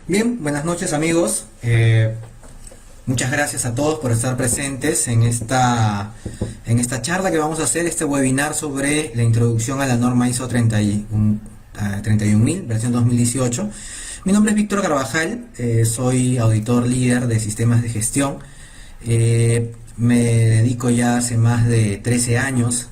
Bien, buenas noches amigos. Muchas gracias a todos por estar presentes en esta charla que vamos a hacer, este webinar sobre la introducción a la norma ISO 31000, versión 2018. Mi nombre es Víctor Carvajal, soy auditor líder de sistemas de gestión. Me dedico ya hace más de 13 años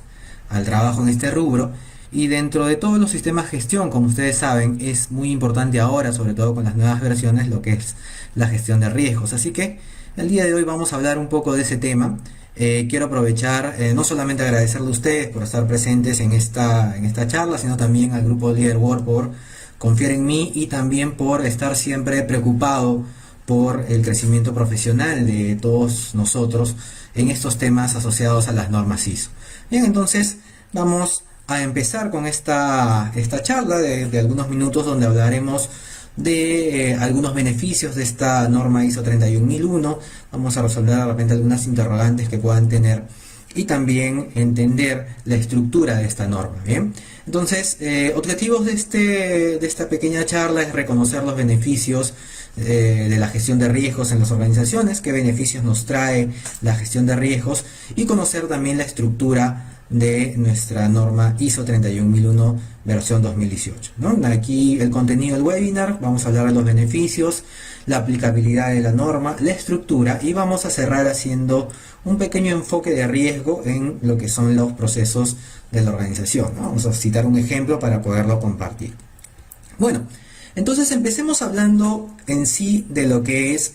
al trabajo en este rubro. Y dentro de todos los sistemas de gestión, como ustedes saben, es muy importante ahora, sobre todo con las nuevas versiones, lo que es la gestión de riesgos. Así que el día de hoy vamos a hablar un poco de ese tema. Quiero aprovechar, no solamente agradecerle a ustedes por estar presentes en esta charla, sino también al grupo LeaderWorld por confiar en mí y también por estar siempre preocupado por el crecimiento profesional de todos nosotros en estos temas asociados a las normas ISO. Bien, entonces vamos a empezar con esta charla de algunos minutos donde hablaremos de algunos beneficios de esta norma ISO 31001. Vamos a resolver de repente algunas interrogantes que puedan tener y también entender la estructura de esta norma. Bien, entonces objetivos de esta pequeña charla es reconocer los beneficios de la gestión de riesgos en las organizaciones, qué beneficios nos trae la gestión de riesgos y conocer también la estructura de nuestra norma ISO 31001 versión 2018, ¿no? Aquí el contenido del webinar, vamos a hablar de los beneficios, la aplicabilidad de la norma, la estructura y vamos a cerrar haciendo un pequeño enfoque de riesgo en lo que son los procesos de la organización, ¿no? Vamos a citar un ejemplo para poderlo compartir. Bueno, entonces empecemos hablando en sí de lo que es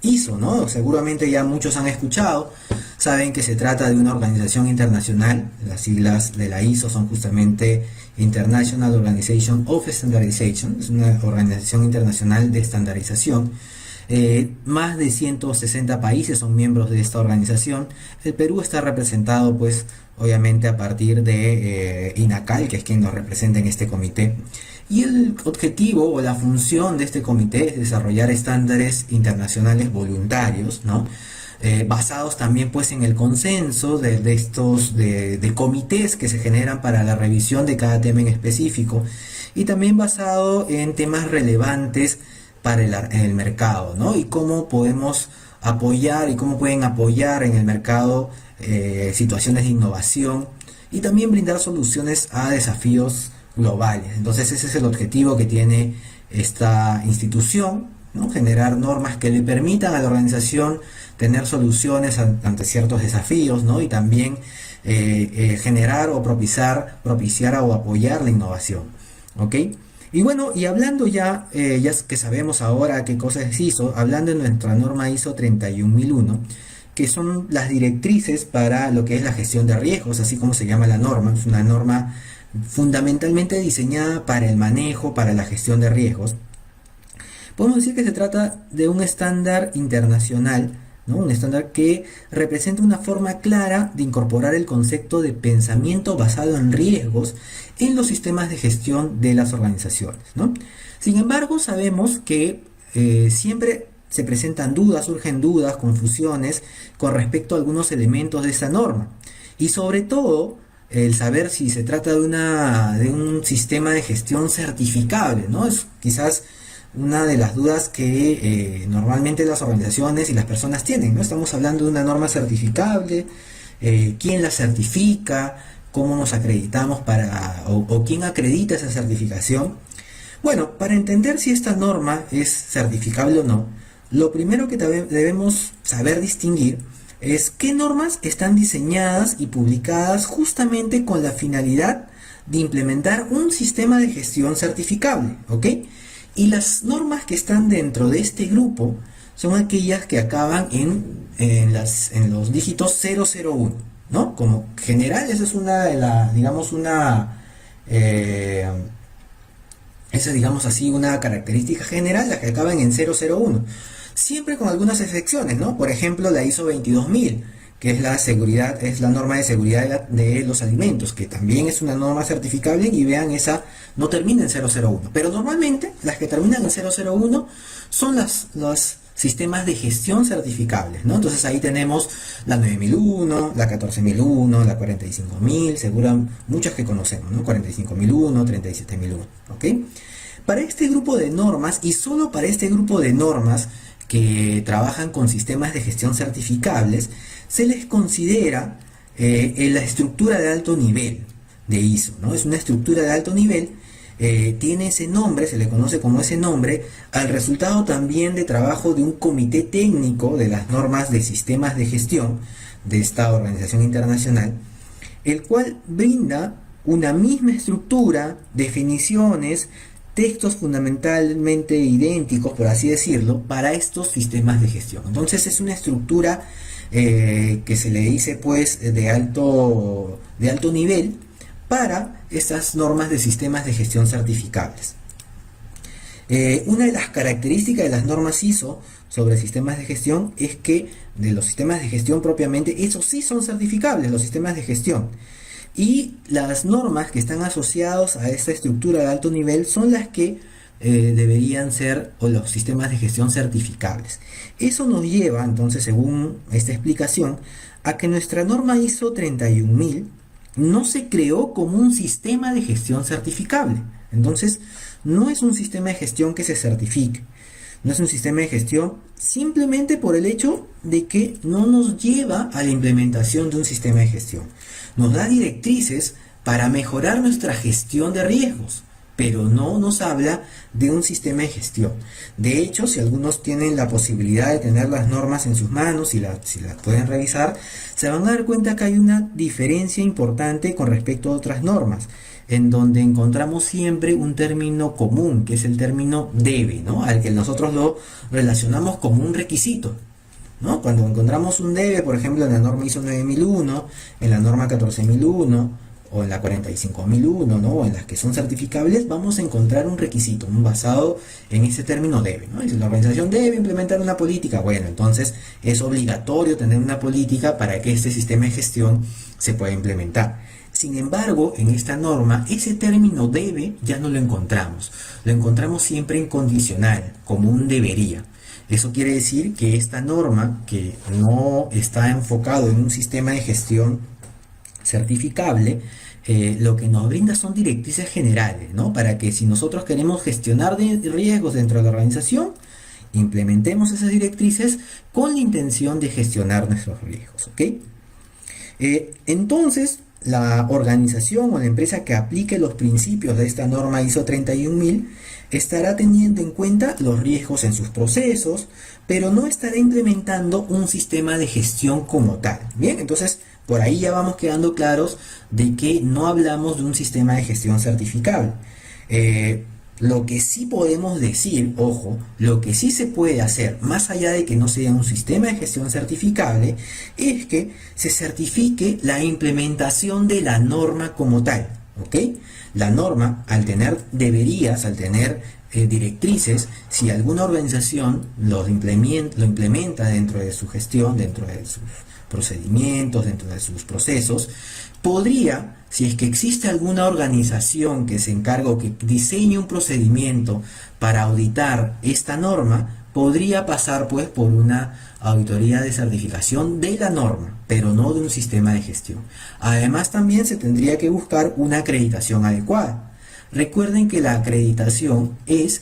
ISO, ¿no? Seguramente ya muchos han escuchado, saben que se trata de una organización internacional. Las siglas de la ISO son justamente International Organization of Standardization, es una organización internacional de estandarización. Más de 160 países son miembros de esta organización. El Perú está representado, pues, obviamente a partir de INACAL, que es quien nos representa en este comité. Y el objetivo o la función de este comité es desarrollar estándares internacionales voluntarios, ¿no? Basados también pues en el consenso de estos de comités que se generan para la revisión de cada tema en específico y también basado en temas relevantes para el mercado, ¿no? Y cómo podemos apoyar y cómo pueden apoyar en el mercado situaciones de innovación y también brindar soluciones a desafíos globales. Entonces ese es el objetivo que tiene esta institución, ¿no? Generar normas que le permitan a la organización tener soluciones ante ciertos desafíos, ¿no? Y también generar o propiciar o apoyar la innovación, ¿ok? Y bueno, y hablando ya que sabemos ahora qué cosa es ISO, hablando de nuestra norma ISO 31001, que son las directrices para lo que es la gestión de riesgos, así como se llama la norma. Es una norma fundamentalmente diseñada para el manejo, para la gestión de riesgos. Podemos decir que se trata de un estándar internacional, ¿no? Un estándar que representa una forma clara de incorporar el concepto de pensamiento basado en riesgos en los sistemas de gestión de las organizaciones, ¿no? Sin embargo, sabemos que siempre se presentan dudas, surgen dudas, confusiones con respecto a algunos elementos de esa norma. Y sobre todo, el saber si se trata de un sistema de gestión certificable, ¿no? Es quizás una de las dudas que normalmente las organizaciones y las personas tienen, ¿no? Estamos hablando de una norma certificable, quién la certifica, cómo nos acreditamos o quién acredita esa certificación. Bueno, para entender si esta norma es certificable o no, lo primero que debemos saber distinguir es qué normas están diseñadas y publicadas justamente con la finalidad de implementar un sistema de gestión certificable, ¿ok? Y las normas que están dentro de este grupo son aquellas que acaban en los dígitos 001, ¿no? Como general, esa es una de las, digamos, esa es, digamos así, una característica general, la que acaban en 001. Siempre con algunas excepciones, ¿no? Por ejemplo, la ISO 22000, que es la norma de seguridad de los alimentos, que también es una norma certificable, y vean, esa no termina en 001. Pero normalmente las que terminan en 001 son los sistemas de gestión certificables, ¿no? Entonces ahí tenemos la 9001, la 14001, la 45000, seguro muchas que conocemos, ¿no? 45001, 37001, ¿ok? Para este grupo de normas, y solo para este grupo de normas que trabajan con sistemas de gestión certificables, se les considera la estructura de alto nivel de ISO, ¿no? Es una estructura de alto nivel, tiene ese nombre, se le conoce como ese nombre, al resultado también de trabajo de un comité técnico de las normas de sistemas de gestión de esta organización internacional, el cual brinda una misma estructura, definiciones, textos fundamentalmente idénticos, por así decirlo, para estos sistemas de gestión. Entonces es una estructura que se le dice pues de alto nivel para estas normas de sistemas de gestión certificables. Una de las características de las normas ISO sobre sistemas de gestión es que de los sistemas de gestión propiamente, esos sí son certificables, los sistemas de gestión. Y las normas que están asociadas a esta estructura de alto nivel son las que deberían ser o los sistemas de gestión certificables. Eso nos lleva entonces, según esta explicación, a que nuestra norma ISO 31000 no se creó como un sistema de gestión certificable. Entonces, no es un sistema de gestión que se certifique. No es un sistema de gestión simplemente por el hecho de que no nos lleva a la implementación de un sistema de gestión. Nos da directrices para mejorar nuestra gestión de riesgos, pero no nos habla de un sistema de gestión. De hecho, si algunos tienen la posibilidad de tener las normas en sus manos y si las pueden revisar, se van a dar cuenta que hay una diferencia importante con respecto a otras normas, en donde encontramos siempre un término común, que es el término debe, ¿no? Al que nosotros lo relacionamos como un requisito, ¿no? Cuando encontramos un debe, por ejemplo, en la norma ISO 9001, en la norma 14001, o en la 45001, ¿no? O en las que son certificables, vamos a encontrar un requisito, basado en ese término debe, ¿no? Si la organización debe implementar una política, bueno, entonces es obligatorio tener una política para que este sistema de gestión se pueda implementar. Sin embargo, en esta norma, ese término debe ya no lo encontramos. Lo encontramos siempre en condicional, como un debería. Eso quiere decir que esta norma, que no está enfocado en un sistema de gestión certificable, lo que nos brinda son directrices generales, ¿no? Para que si nosotros queremos gestionar riesgos dentro de la organización, implementemos esas directrices con la intención de gestionar nuestros riesgos, ¿ok? Entonces, la organización o la empresa que aplique los principios de esta norma ISO 31000 estará teniendo en cuenta los riesgos en sus procesos, pero no estará implementando un sistema de gestión como tal. Bien, entonces por ahí ya vamos quedando claros de que no hablamos de un sistema de gestión certificable. Lo que sí podemos decir, ojo, lo que sí se puede hacer, más allá de que no sea un sistema de gestión certificable, es que se certifique la implementación de la norma como tal, ¿ok? La norma, al tener deberías, al tener directrices, si alguna organización lo implementa dentro de su gestión, dentro de sus procedimientos, dentro de sus procesos, podría, si es que existe alguna organización que se encarga o que diseñe un procedimiento para auditar esta norma, podría pasar pues por una auditoría de certificación de la norma, pero no de un sistema de gestión. Además, también se tendría que buscar una acreditación adecuada. Recuerden que la acreditación es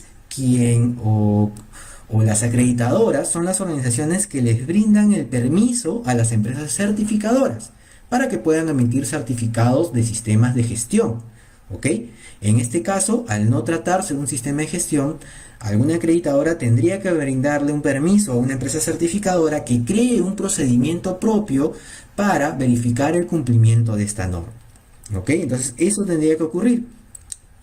o las acreditadoras son las organizaciones que les brindan el permiso a las empresas certificadoras para que puedan emitir certificados de sistemas de gestión, ¿ok? En este caso, al no tratarse de un sistema de gestión, alguna acreditadora tendría que brindarle un permiso a una empresa certificadora que cree un procedimiento propio para verificar el cumplimiento de esta norma, ¿ok? Entonces, eso tendría que ocurrir.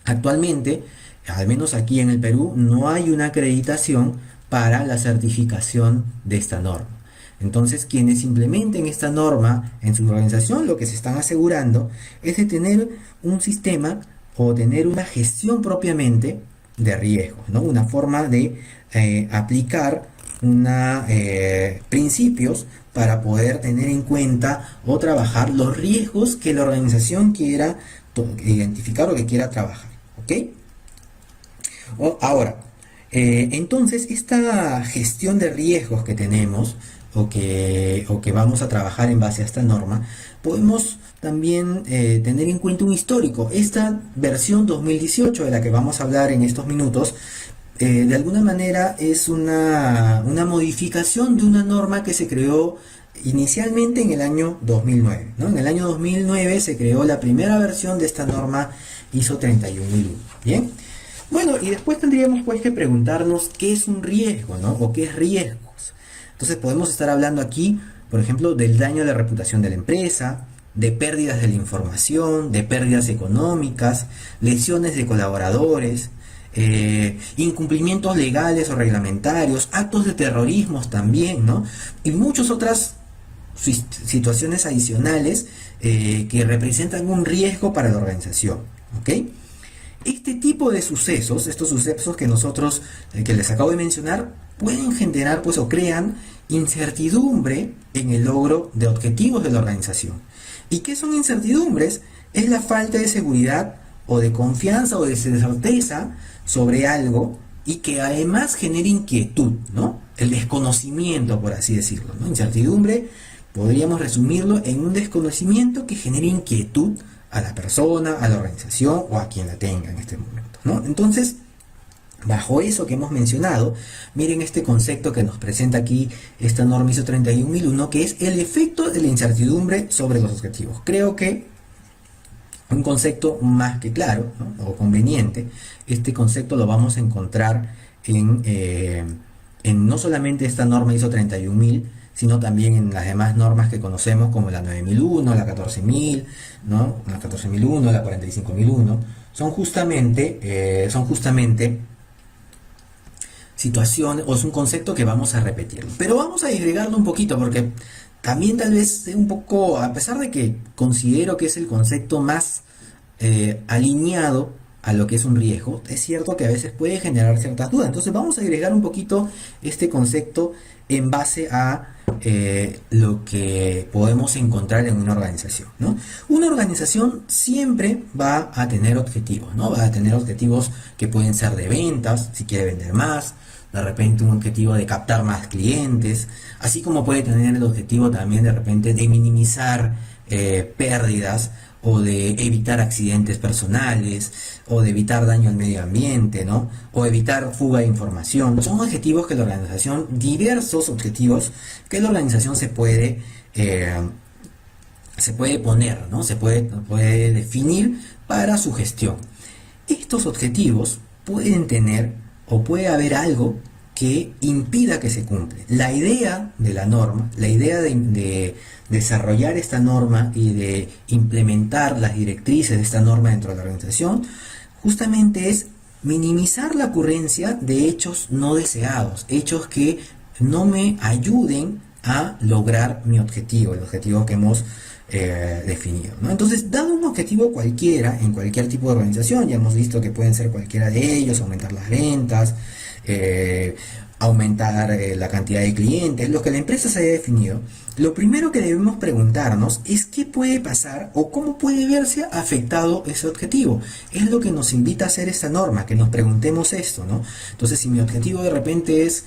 Actualmente, al menos aquí en el Perú, no hay una acreditación para la certificación de esta norma. Entonces, quienes implementen esta norma en su organización, lo que se están asegurando es de tener un sistema o tener una gestión propiamente de riesgos, ¿no? Una forma de aplicar principios para poder tener en cuenta o trabajar los riesgos que la organización quiera identificar o que quiera trabajar, ¿ok? Ahora, entonces esta gestión de riesgos que tenemos o que vamos a trabajar en base a esta norma, podemos también tener en cuenta un histórico. Esta versión 2018 de la que vamos a hablar en estos minutos, de alguna manera es una modificación de una norma que se creó inicialmente en el año 2009, ¿no? En el año 2009 se creó la primera versión de esta norma ISO 31001. Bien, bueno, y después tendríamos pues que preguntarnos qué es un riesgo, ¿no? O qué es riesgos. Entonces podemos estar hablando aquí, por ejemplo, del daño a la reputación de la empresa, de pérdidas de la información, de pérdidas económicas, lesiones de colaboradores, incumplimientos legales o reglamentarios, actos de terrorismo también, ¿no? Y muchas otras situaciones adicionales que representan un riesgo para la organización, ¿ok? Este tipo de sucesos, estos sucesos que nosotros, que les acabo de mencionar, pueden generar pues o crean incertidumbre en el logro de objetivos de la organización. ¿Y qué son incertidumbres? Es la falta de seguridad o de confianza o de certeza sobre algo y que además genera inquietud, ¿no? El desconocimiento, por así decirlo, ¿no? Incertidumbre podríamos resumirlo en un desconocimiento que genera inquietud a la persona, a la organización o a quien la tenga en este momento, ¿no? Entonces, bajo eso que hemos mencionado, miren este concepto que nos presenta aquí esta norma ISO 31001, que es el efecto de la incertidumbre sobre los objetivos. Creo que un concepto más que claro, ¿no? O conveniente, este concepto lo vamos a encontrar en no solamente esta norma ISO 31000, sino también en las demás normas que conocemos como la 9001, la 14000, ¿no? La 14001, la 45001, son justamente situaciones, o es un concepto que vamos a repetir. Pero vamos a disgregarlo un poquito porque también tal vez un poco, a pesar de que considero que es el concepto más alineado a lo que es un riesgo, es cierto que a veces puede generar ciertas dudas. Entonces vamos a agregar un poquito este concepto en base a lo que podemos encontrar en una organización, ¿no? Una organización siempre va a tener objetivos, ¿no? Va a tener objetivos que pueden ser de ventas, si quiere vender más, de repente un objetivo de captar más clientes, así como puede tener el objetivo también de repente de minimizar pérdidas o de evitar accidentes personales, o de evitar daño al medio ambiente, ¿no? O evitar fuga de información. Son objetivos que la organización, diversos objetivos que la organización se puede poner, ¿no? Se puede definir para su gestión. Estos objetivos pueden tener o puede haber algo que impida que se cumpla. La idea de la norma, la idea de desarrollar esta norma y de implementar las directrices de esta norma dentro de la organización, justamente es minimizar la ocurrencia de hechos no deseados, hechos que no me ayuden a lograr mi objetivo, el objetivo que hemos definido, ¿no? Entonces, dado un objetivo cualquiera, en cualquier tipo de organización, ya hemos visto que pueden ser cualquiera de ellos, aumentar las ventas, aumentar la cantidad de clientes, lo que la empresa se haya definido, lo primero que debemos preguntarnos es qué puede pasar o cómo puede verse afectado ese objetivo. Es lo que nos invita a hacer esta norma, que nos preguntemos esto, ¿no? Entonces, si mi objetivo de repente es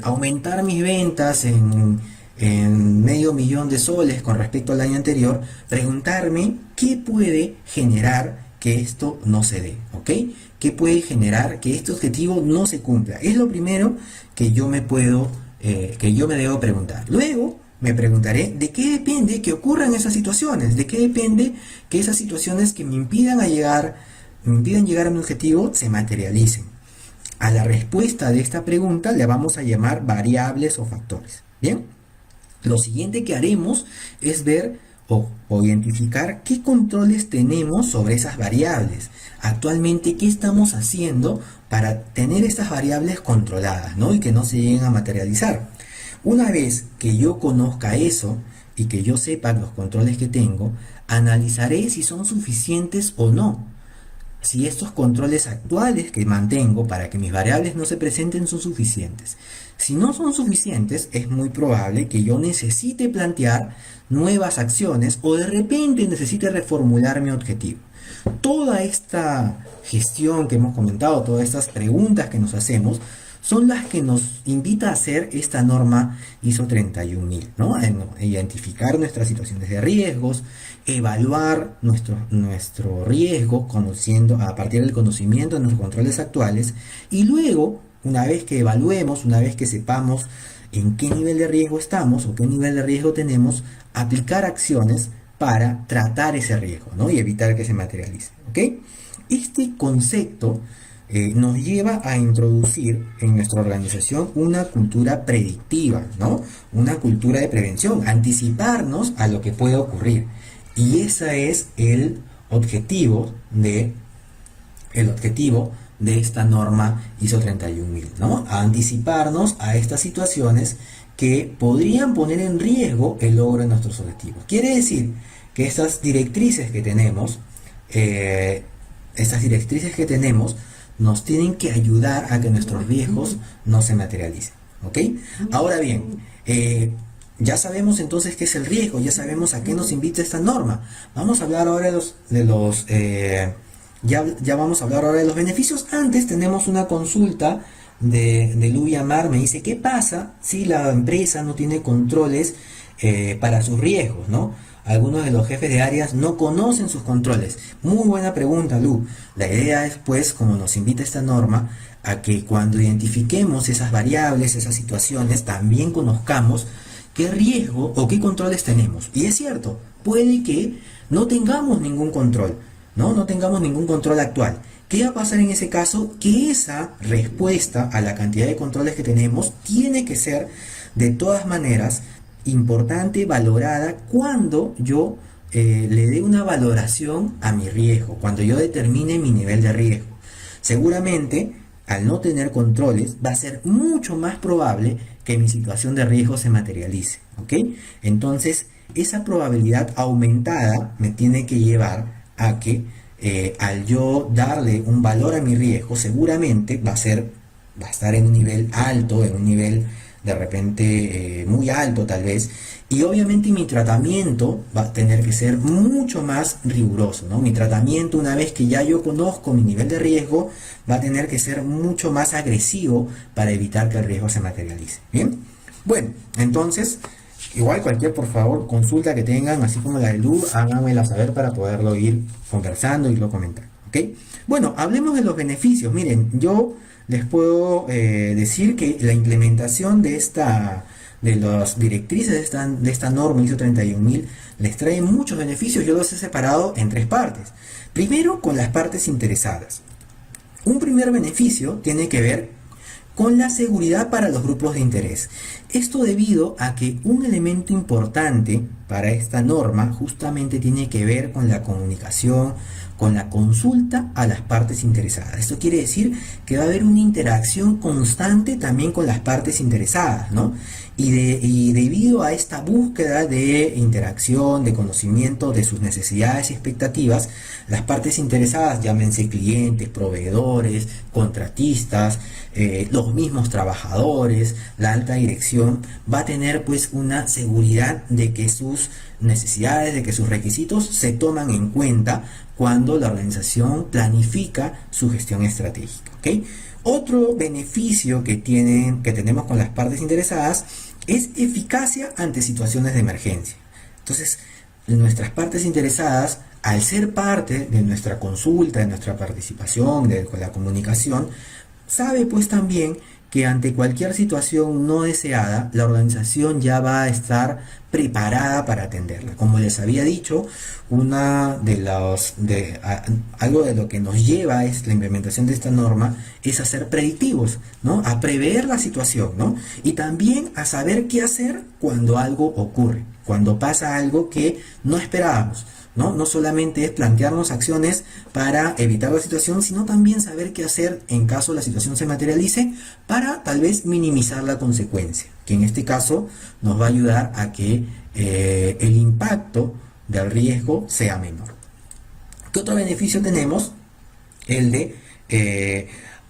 aumentar mis ventas en $500,000 con respecto al año anterior, preguntarme qué puede generar que esto no se dé, ¿ok? ¿Qué puede generar que este objetivo no se cumpla? Es lo primero que yo me debo preguntar. Luego me preguntaré de qué depende que ocurran esas situaciones, de qué depende que esas situaciones que me impidan llegar a mi objetivo se materialicen. A la respuesta de esta pregunta le vamos a llamar variables o factores. Bien, lo siguiente que haremos es ver o identificar qué controles tenemos sobre esas variables. Actualmente, ¿qué estamos haciendo para tener estas variables controladas, ¿no? Y que no se lleguen a materializar? Una vez que yo conozca eso y que yo sepa los controles que tengo, analizaré si son suficientes o no. Si estos controles actuales que mantengo para que mis variables no se presenten son suficientes. Si no son suficientes, es muy probable que yo necesite plantear nuevas acciones o de repente necesite reformular mi objetivo. Toda esta gestión que hemos comentado, todas estas preguntas que nos hacemos, son las que nos invita a hacer esta norma ISO 31000, ¿no? En identificar nuestras situaciones de riesgos, evaluar nuestro riesgo conociendo, a partir del conocimiento de nuestros controles actuales, y luego, una vez que evaluemos, una vez que sepamos en qué nivel de riesgo estamos o qué nivel de riesgo tenemos, aplicar acciones para tratar ese riesgo, ¿no? Y evitar que se materialice, ¿ok? Este concepto nos lleva a introducir en nuestra organización una cultura predictiva, ¿no? Una cultura de prevención, anticiparnos a lo que puede ocurrir. Y ese es objetivo de, el objetivo de esta norma ISO 31000, ¿no? A anticiparnos a estas situaciones que podrían poner en riesgo el logro de nuestros objetivos. Quiere decir que estas directrices que tenemos, nos tienen que ayudar a que nuestros riesgos no se materialicen, ¿ok? Ahora bien, ya sabemos entonces qué es el riesgo, ya sabemos a qué nos invita esta norma. Vamos a hablar ahora ya vamos a hablar ahora de los beneficios. Antes tenemos una consulta de Lubia Mar. Me dice, ¿qué pasa si la empresa no tiene controles para sus riesgos, ¿no? Algunos de los jefes de áreas no conocen sus controles. Muy buena pregunta, Lu. La idea es, pues, como nos invita esta norma, a que cuando identifiquemos esas variables, esas situaciones, también conozcamos qué riesgo o qué controles tenemos. Y es cierto, puede que no tengamos ningún control, no tengamos ningún control actual. ¿Qué va a pasar en ese caso? Que esa respuesta a la cantidad de controles que tenemos tiene que ser, de todas maneras, importante, valorada, cuando yo le dé una valoración a mi riesgo, cuando yo determine mi nivel de riesgo. Seguramente, al no tener controles, va a ser mucho más probable que mi situación de riesgo se materialice, ¿ok? Entonces, esa probabilidad aumentada me tiene que llevar a que al yo darle un valor a mi riesgo, seguramente va a estar en un nivel alto, en un nivel de repente muy alto tal vez, y obviamente mi tratamiento va a tener que ser mucho más riguroso, ¿no? Mi tratamiento, una vez que ya yo conozco mi nivel de riesgo, va a tener que ser mucho más agresivo para evitar que el riesgo se materialice. Bien, bueno, entonces igual cualquier, por favor, consulta que tengan, así como la de Lu, háganmela saber para poderlo ir conversando y lo comentar, ¿ok? Bueno, hablemos de los beneficios. Miren, yo les puedo decir que la implementación de las directrices de esta norma ISO 31000 les trae muchos beneficios. Yo los he separado en tres partes. Primero, con las partes interesadas. Un primer beneficio tiene que ver con la seguridad para los grupos de interés. Esto debido a que un elemento importante para esta norma justamente tiene que ver con la comunicación, con la consulta a las partes interesadas. Esto quiere decir que va a haber una interacción constante también con las partes interesadas, ¿no? Y debido a esta búsqueda de interacción, de conocimiento de sus necesidades y expectativas, las partes interesadas, llámense clientes, proveedores, contratistas, los mismos trabajadores, la alta dirección, va a tener pues una seguridad de que sus necesidades, de que sus requisitos se toman en cuenta cuando la organización planifica su gestión estratégica, ¿ok? Otro beneficio que tenemos con las partes interesadas es eficacia ante situaciones de emergencia. Entonces, nuestras partes interesadas, al ser parte de nuestra consulta, de nuestra participación, de la comunicación, sabe pues también que ante cualquier situación no deseada, la organización ya va a estar preparada para atenderla. Como les había dicho, algo de lo que nos lleva es la implementación de esta norma es a ser predictivos, ¿no? A prever la situación, ¿no? Y también a saber qué hacer cuando algo ocurre, cuando pasa algo que no esperábamos. No solamente es plantearnos acciones para evitar la situación, sino también saber qué hacer en caso la situación se materialice para tal vez minimizar la consecuencia, que en este caso nos va a ayudar a que el impacto del riesgo sea menor. ¿Qué otro beneficio tenemos? El de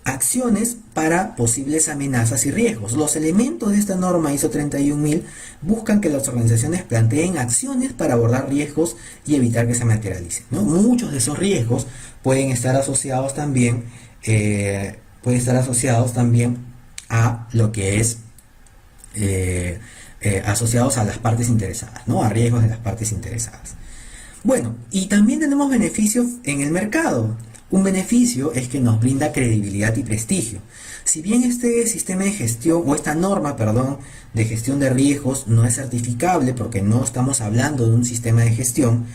acciones para posibles amenazas y riesgos. Los elementos de esta norma ISO 31000 buscan que las organizaciones planteen acciones para abordar riesgos y evitar que se materialicen, ¿no? Muchos de esos riesgos pueden estar asociados también a lo que es asociados a las partes interesadas, ¿no? A riesgos de las partes interesadas. Bueno, y también tenemos beneficios en el mercado. Un beneficio es que nos brinda credibilidad y prestigio. Si bien este sistema de gestión, o esta norma, perdón, de gestión de riesgos no es certificable porque no estamos hablando de un sistema de gestión,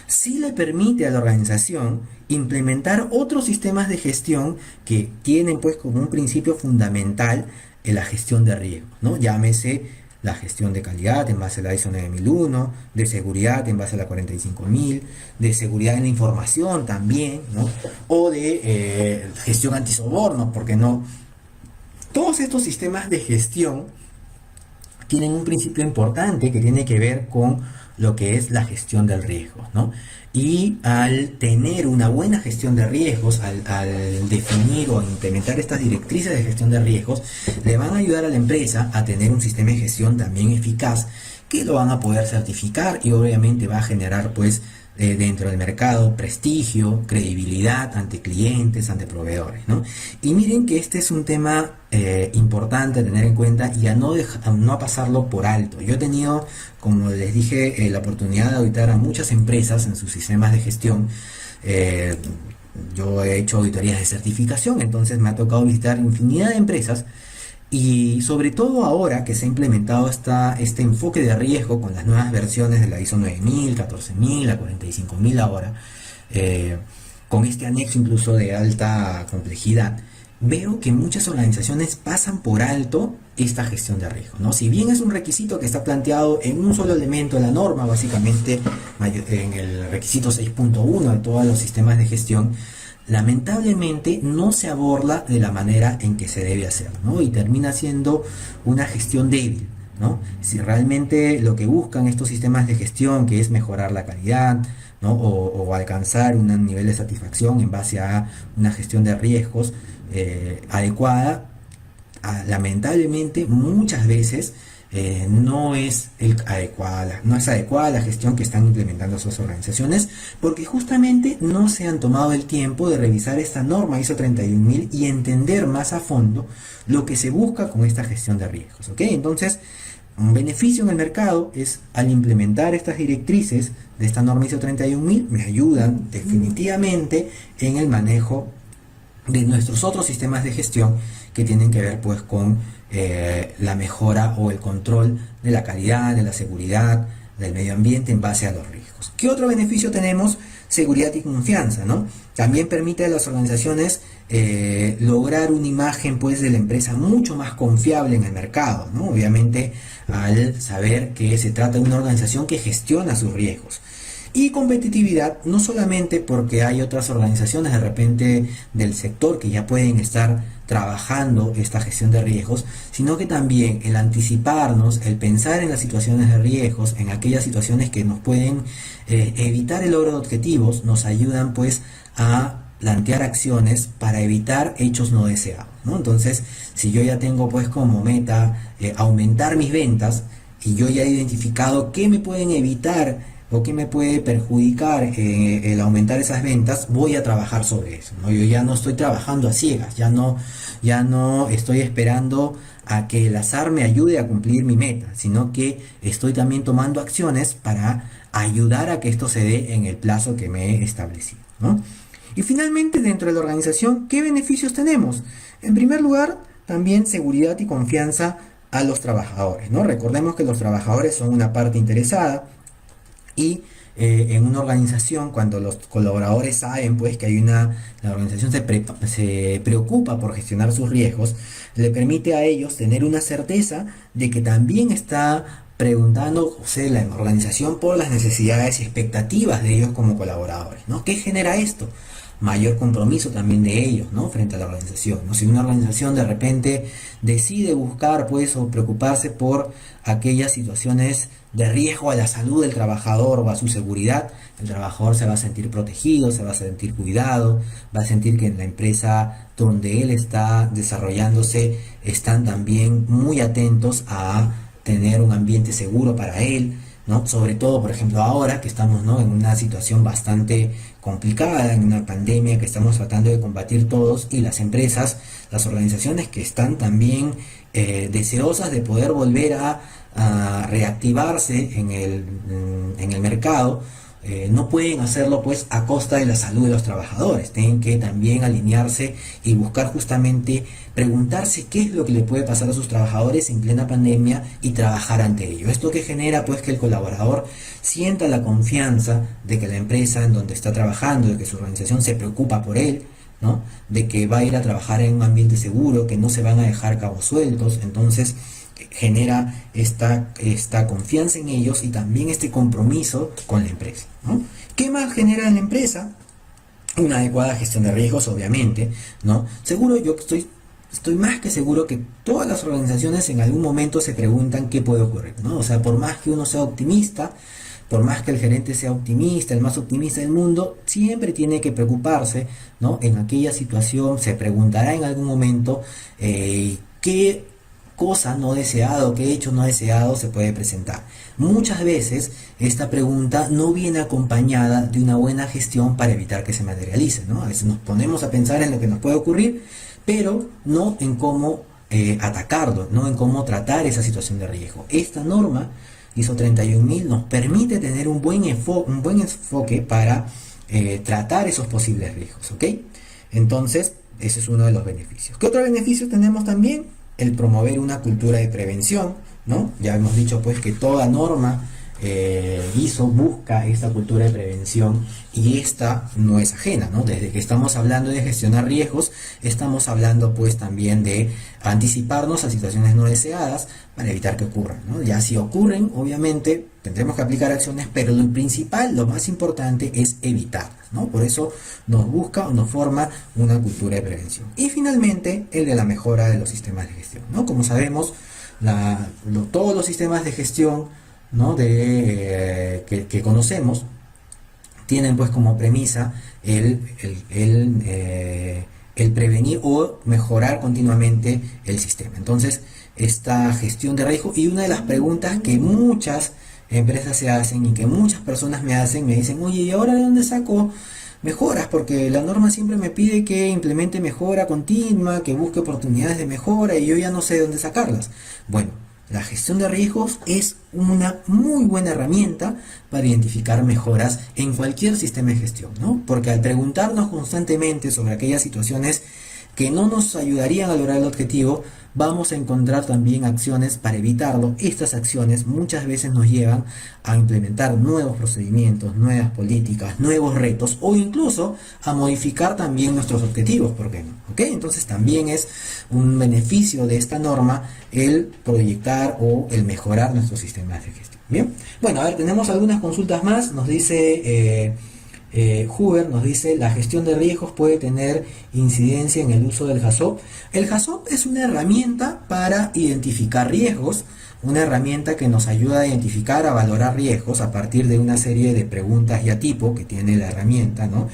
sí le permite a la organización implementar otros sistemas de gestión que tienen pues como un principio fundamental en la gestión de riesgos, ¿no? Llámese la gestión de calidad en base a la ISO 9001, de seguridad en base a la 45000, de seguridad en la información también, ¿no? O de gestión antisobornos, porque no. Todos estos sistemas de gestión tienen un principio importante que tiene que ver con lo que es la gestión del riesgo, ¿no? Y al tener una buena gestión de riesgos, al definir o implementar estas directrices de gestión de riesgos, le van a ayudar a la empresa a tener un sistema de gestión también eficaz que lo van a poder certificar y obviamente va a generar pues dentro del mercado prestigio, credibilidad ante clientes, ante proveedores, ¿no? Y miren que este es un tema importante a tener en cuenta y a no pasarlo por alto. Yo he tenido, como les dije, la oportunidad de auditar a muchas empresas en sus sistemas de gestión. Yo he hecho auditorías de certificación, entonces me ha tocado visitar infinidad de empresas. Y sobre todo ahora que se ha implementado este enfoque de riesgo con las nuevas versiones de la ISO 9000, 14000, la 45000 ahora, con este anexo incluso de alta complejidad, veo que muchas organizaciones pasan por alto esta gestión de riesgo, ¿no? Si bien es un requisito que está planteado en un solo elemento de la norma, básicamente en el requisito 6.1 de todos los sistemas de gestión, lamentablemente no se aborda de la manera en que se debe hacer, ¿no? Y termina siendo una gestión débil, ¿no? Si realmente lo que buscan estos sistemas de gestión, que es mejorar la calidad, ¿no? O alcanzar un nivel de satisfacción en base a una gestión de riesgos adecuada, lamentablemente muchas veces no es adecuada la gestión que están implementando sus organizaciones, porque justamente no se han tomado el tiempo de revisar esta norma ISO 31000 y entender más a fondo lo que se busca con esta gestión de riesgos, ¿ok? Entonces, un beneficio en el mercado es al implementar estas directrices de esta norma ISO 31000, me ayudan definitivamente en el manejo de nuestros otros sistemas de gestión que tienen que ver pues con la mejora o el control de la calidad, de la seguridad, del medio ambiente en base a los riesgos. ¿Qué otro beneficio tenemos? Seguridad y confianza, ¿no? También permite a las organizaciones lograr una imagen pues de la empresa mucho más confiable en el mercado, ¿no? Obviamente al saber que se trata de una organización que gestiona sus riesgos. Y competitividad, no solamente porque hay otras organizaciones de repente del sector que ya pueden estar trabajando esta gestión de riesgos, sino que también el anticiparnos, el pensar en las situaciones de riesgos, en aquellas situaciones que nos pueden evitar el logro de objetivos, nos ayudan pues a plantear acciones para evitar hechos no deseados, ¿no? Entonces, si yo ya tengo pues como meta aumentar mis ventas y yo ya he identificado qué me pueden evitar o qué me puede perjudicar el aumentar esas ventas, voy a trabajar sobre eso, ¿no? Yo ya no estoy trabajando a ciegas, ya no estoy esperando a que el azar me ayude a cumplir mi meta, sino que estoy también tomando acciones para ayudar a que esto se dé en el plazo que me he establecido, ¿no? Y finalmente, dentro de la organización, ¿qué beneficios tenemos? En primer lugar, también seguridad y confianza a los trabajadores, ¿no? Recordemos que los trabajadores son una parte interesada. Y en una organización, cuando los colaboradores saben pues que la organización se preocupa por gestionar sus riesgos, le permite a ellos tener una certeza de que también está preguntando, o sea, la organización por las necesidades y expectativas de ellos como colaboradores, ¿no? ¿Qué genera esto? Mayor compromiso también de ellos, ¿no? Frente a la organización, ¿no? Si una organización de repente decide buscar pues o preocuparse por aquellas situaciones de riesgo a la salud del trabajador o a su seguridad, el trabajador se va a sentir protegido, se va a sentir cuidado, va a sentir que en la empresa donde él está desarrollándose están también muy atentos a tener un ambiente seguro para él, ¿no? Sobre todo, por ejemplo, ahora que estamos, ¿no?, en una situación bastante complicada, en una pandemia que estamos tratando de combatir todos, y las empresas, las organizaciones que están también deseosas de poder volver a reactivarse en el mercado, no pueden hacerlo pues a costa de la salud de los trabajadores. Tienen que también alinearse y buscar justamente preguntarse qué es lo que le puede pasar a sus trabajadores en plena pandemia y trabajar ante ello. Esto que genera pues que el colaborador sienta la confianza de que la empresa en donde está trabajando, de que su organización se preocupa por él, ¿no?, de que va a ir a trabajar en un ambiente seguro, que no se van a dejar cabos sueltos. Entonces genera esta confianza en ellos y también este compromiso con la empresa, ¿no? ¿Qué más genera en la empresa? Una adecuada gestión de riesgos, obviamente, ¿no? Seguro, yo estoy más que seguro que todas las organizaciones en algún momento se preguntan qué puede ocurrir, ¿no? O sea, por más que uno sea optimista, por más que el gerente sea optimista, el más optimista del mundo, siempre tiene que preocuparse, ¿no? En aquella situación se preguntará en algún momento qué cosa no deseado, qué hecho no deseado se puede presentar. Muchas veces esta pregunta no viene acompañada de una buena gestión para evitar que se materialice, ¿no? A veces nos ponemos a pensar en lo que nos puede ocurrir, pero no en cómo atacarlo, no en cómo tratar esa situación de riesgo. Esta norma ISO 31000 nos permite tener un buen enfoque para tratar esos posibles riesgos, ¿ok? Entonces, ese es uno de los beneficios. ¿Qué otro beneficio tenemos también? El promover una cultura de prevención, ¿no? Ya hemos dicho pues que toda norma ISO busca esta cultura de prevención, y esta no es ajena, ¿no? Desde que estamos hablando de gestionar riesgos, estamos hablando pues también de anticiparnos a situaciones no deseadas para evitar que ocurran, ¿no? Ya si ocurren, obviamente tendremos que aplicar acciones, pero lo principal, lo más importante es evitarlas, ¿no? Por eso nos busca o nos forma una cultura de prevención. Y finalmente, el de la mejora de los sistemas de gestión, ¿no? Como sabemos, todos los sistemas de gestión, ¿no?, que conocemos tienen pues como premisa el prevenir o mejorar continuamente el sistema. Entonces, esta gestión de riesgo, y una de las preguntas que muchas empresas se hacen y que muchas personas me dicen, oye, ¿y ahora de dónde saco mejoras? Porque la norma siempre me pide que implemente mejora continua, que busque oportunidades de mejora, y yo ya no sé de dónde sacarlas. Bueno, la gestión de riesgos es una muy buena herramienta para identificar mejoras en cualquier sistema de gestión, ¿no? Porque al preguntarnos constantemente sobre aquellas situaciones que no nos ayudarían a lograr el objetivo, vamos a encontrar también acciones para evitarlo. Estas acciones muchas veces nos llevan a implementar nuevos procedimientos, nuevas políticas, nuevos retos, o incluso a modificar también nuestros objetivos, ¿por qué no? ¿Ok? Entonces también es un beneficio de esta norma el proyectar o el mejorar nuestros sistemas de gestión. Bien, bueno, a ver, tenemos algunas consultas más. Nos dice Huber, nos dice, la gestión de riesgos puede tener incidencia en el uso del HACCP. El HACCP es una herramienta para identificar riesgos, una herramienta que nos ayuda a identificar, a valorar riesgos a partir de una serie de preguntas y a tipo que tiene la herramienta, ¿no?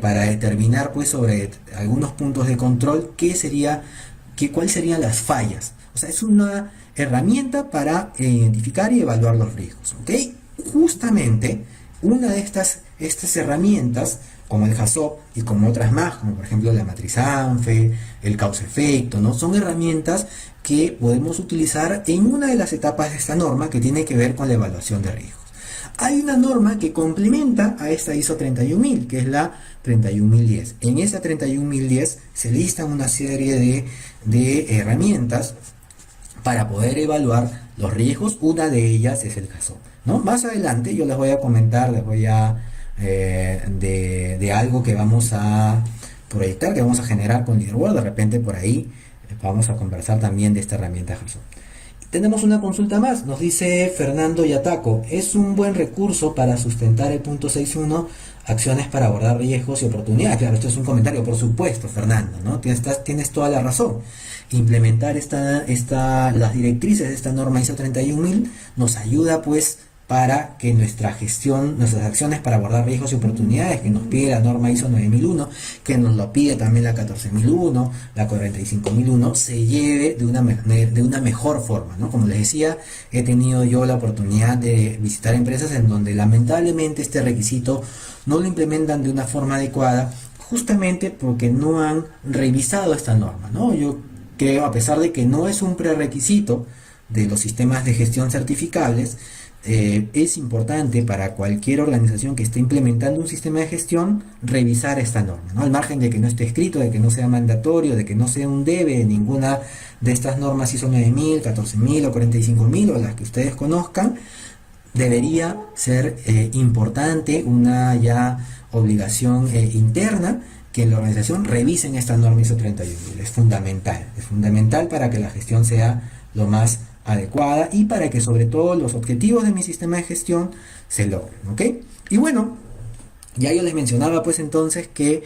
Para determinar pues sobre algunos puntos de control cuáles serían las fallas. O sea, es una herramienta para identificar y evaluar los riesgos, ¿ok? Justamente una de estas herramientas, como el HACCP y como otras más, como por ejemplo la matriz ANFE, el causa-efecto, ¿no? Son herramientas que podemos utilizar en una de las etapas de esta norma que tiene que ver con la evaluación de riesgos. Hay una norma que complementa a esta ISO 31000, que es la 31010. En esa 31010 se listan una serie de herramientas para poder evaluar los riesgos. Una de ellas es el HACCP, ¿no? Más adelante yo les voy a comentar, de algo que vamos a proyectar, que vamos a generar con LeaderWorld. De repente por ahí vamos a conversar también de esta herramienta HACCP. Tenemos una consulta más, nos dice Fernando Yataco, es un buen recurso para sustentar el punto 6.1, acciones para abordar riesgos y oportunidades. Claro, esto es un comentario, por supuesto, Fernando, ¿no? Tienes toda la razón. Implementar las directrices de esta norma ISO 31000 nos ayuda pues para que nuestra gestión, nuestras acciones para abordar riesgos y oportunidades que nos pide la norma ISO 9001, que nos lo pide también la 14001, la 45001, se lleve de una mejor forma, ¿no? Como les decía, he tenido yo la oportunidad de visitar empresas en donde lamentablemente este requisito no lo implementan de una forma adecuada, justamente porque no han revisado esta norma, ¿no? Yo creo, a pesar de que no es un prerequisito de los sistemas de gestión certificables, es importante para cualquier organización que esté implementando un sistema de gestión revisar esta norma, ¿no? Al margen de que no esté escrito, de que no sea mandatorio, de que no sea un debe de ninguna de estas normas ISO 9000, 14000 o 45000 o las que ustedes conozcan, debería ser importante, una ya obligación interna, que en la organización revisen esta norma ISO 31000. Es fundamental para que la gestión sea lo más adecuada y para que sobre todo los objetivos de mi sistema de gestión se logren, ¿ok? Y bueno, ya yo les mencionaba pues entonces que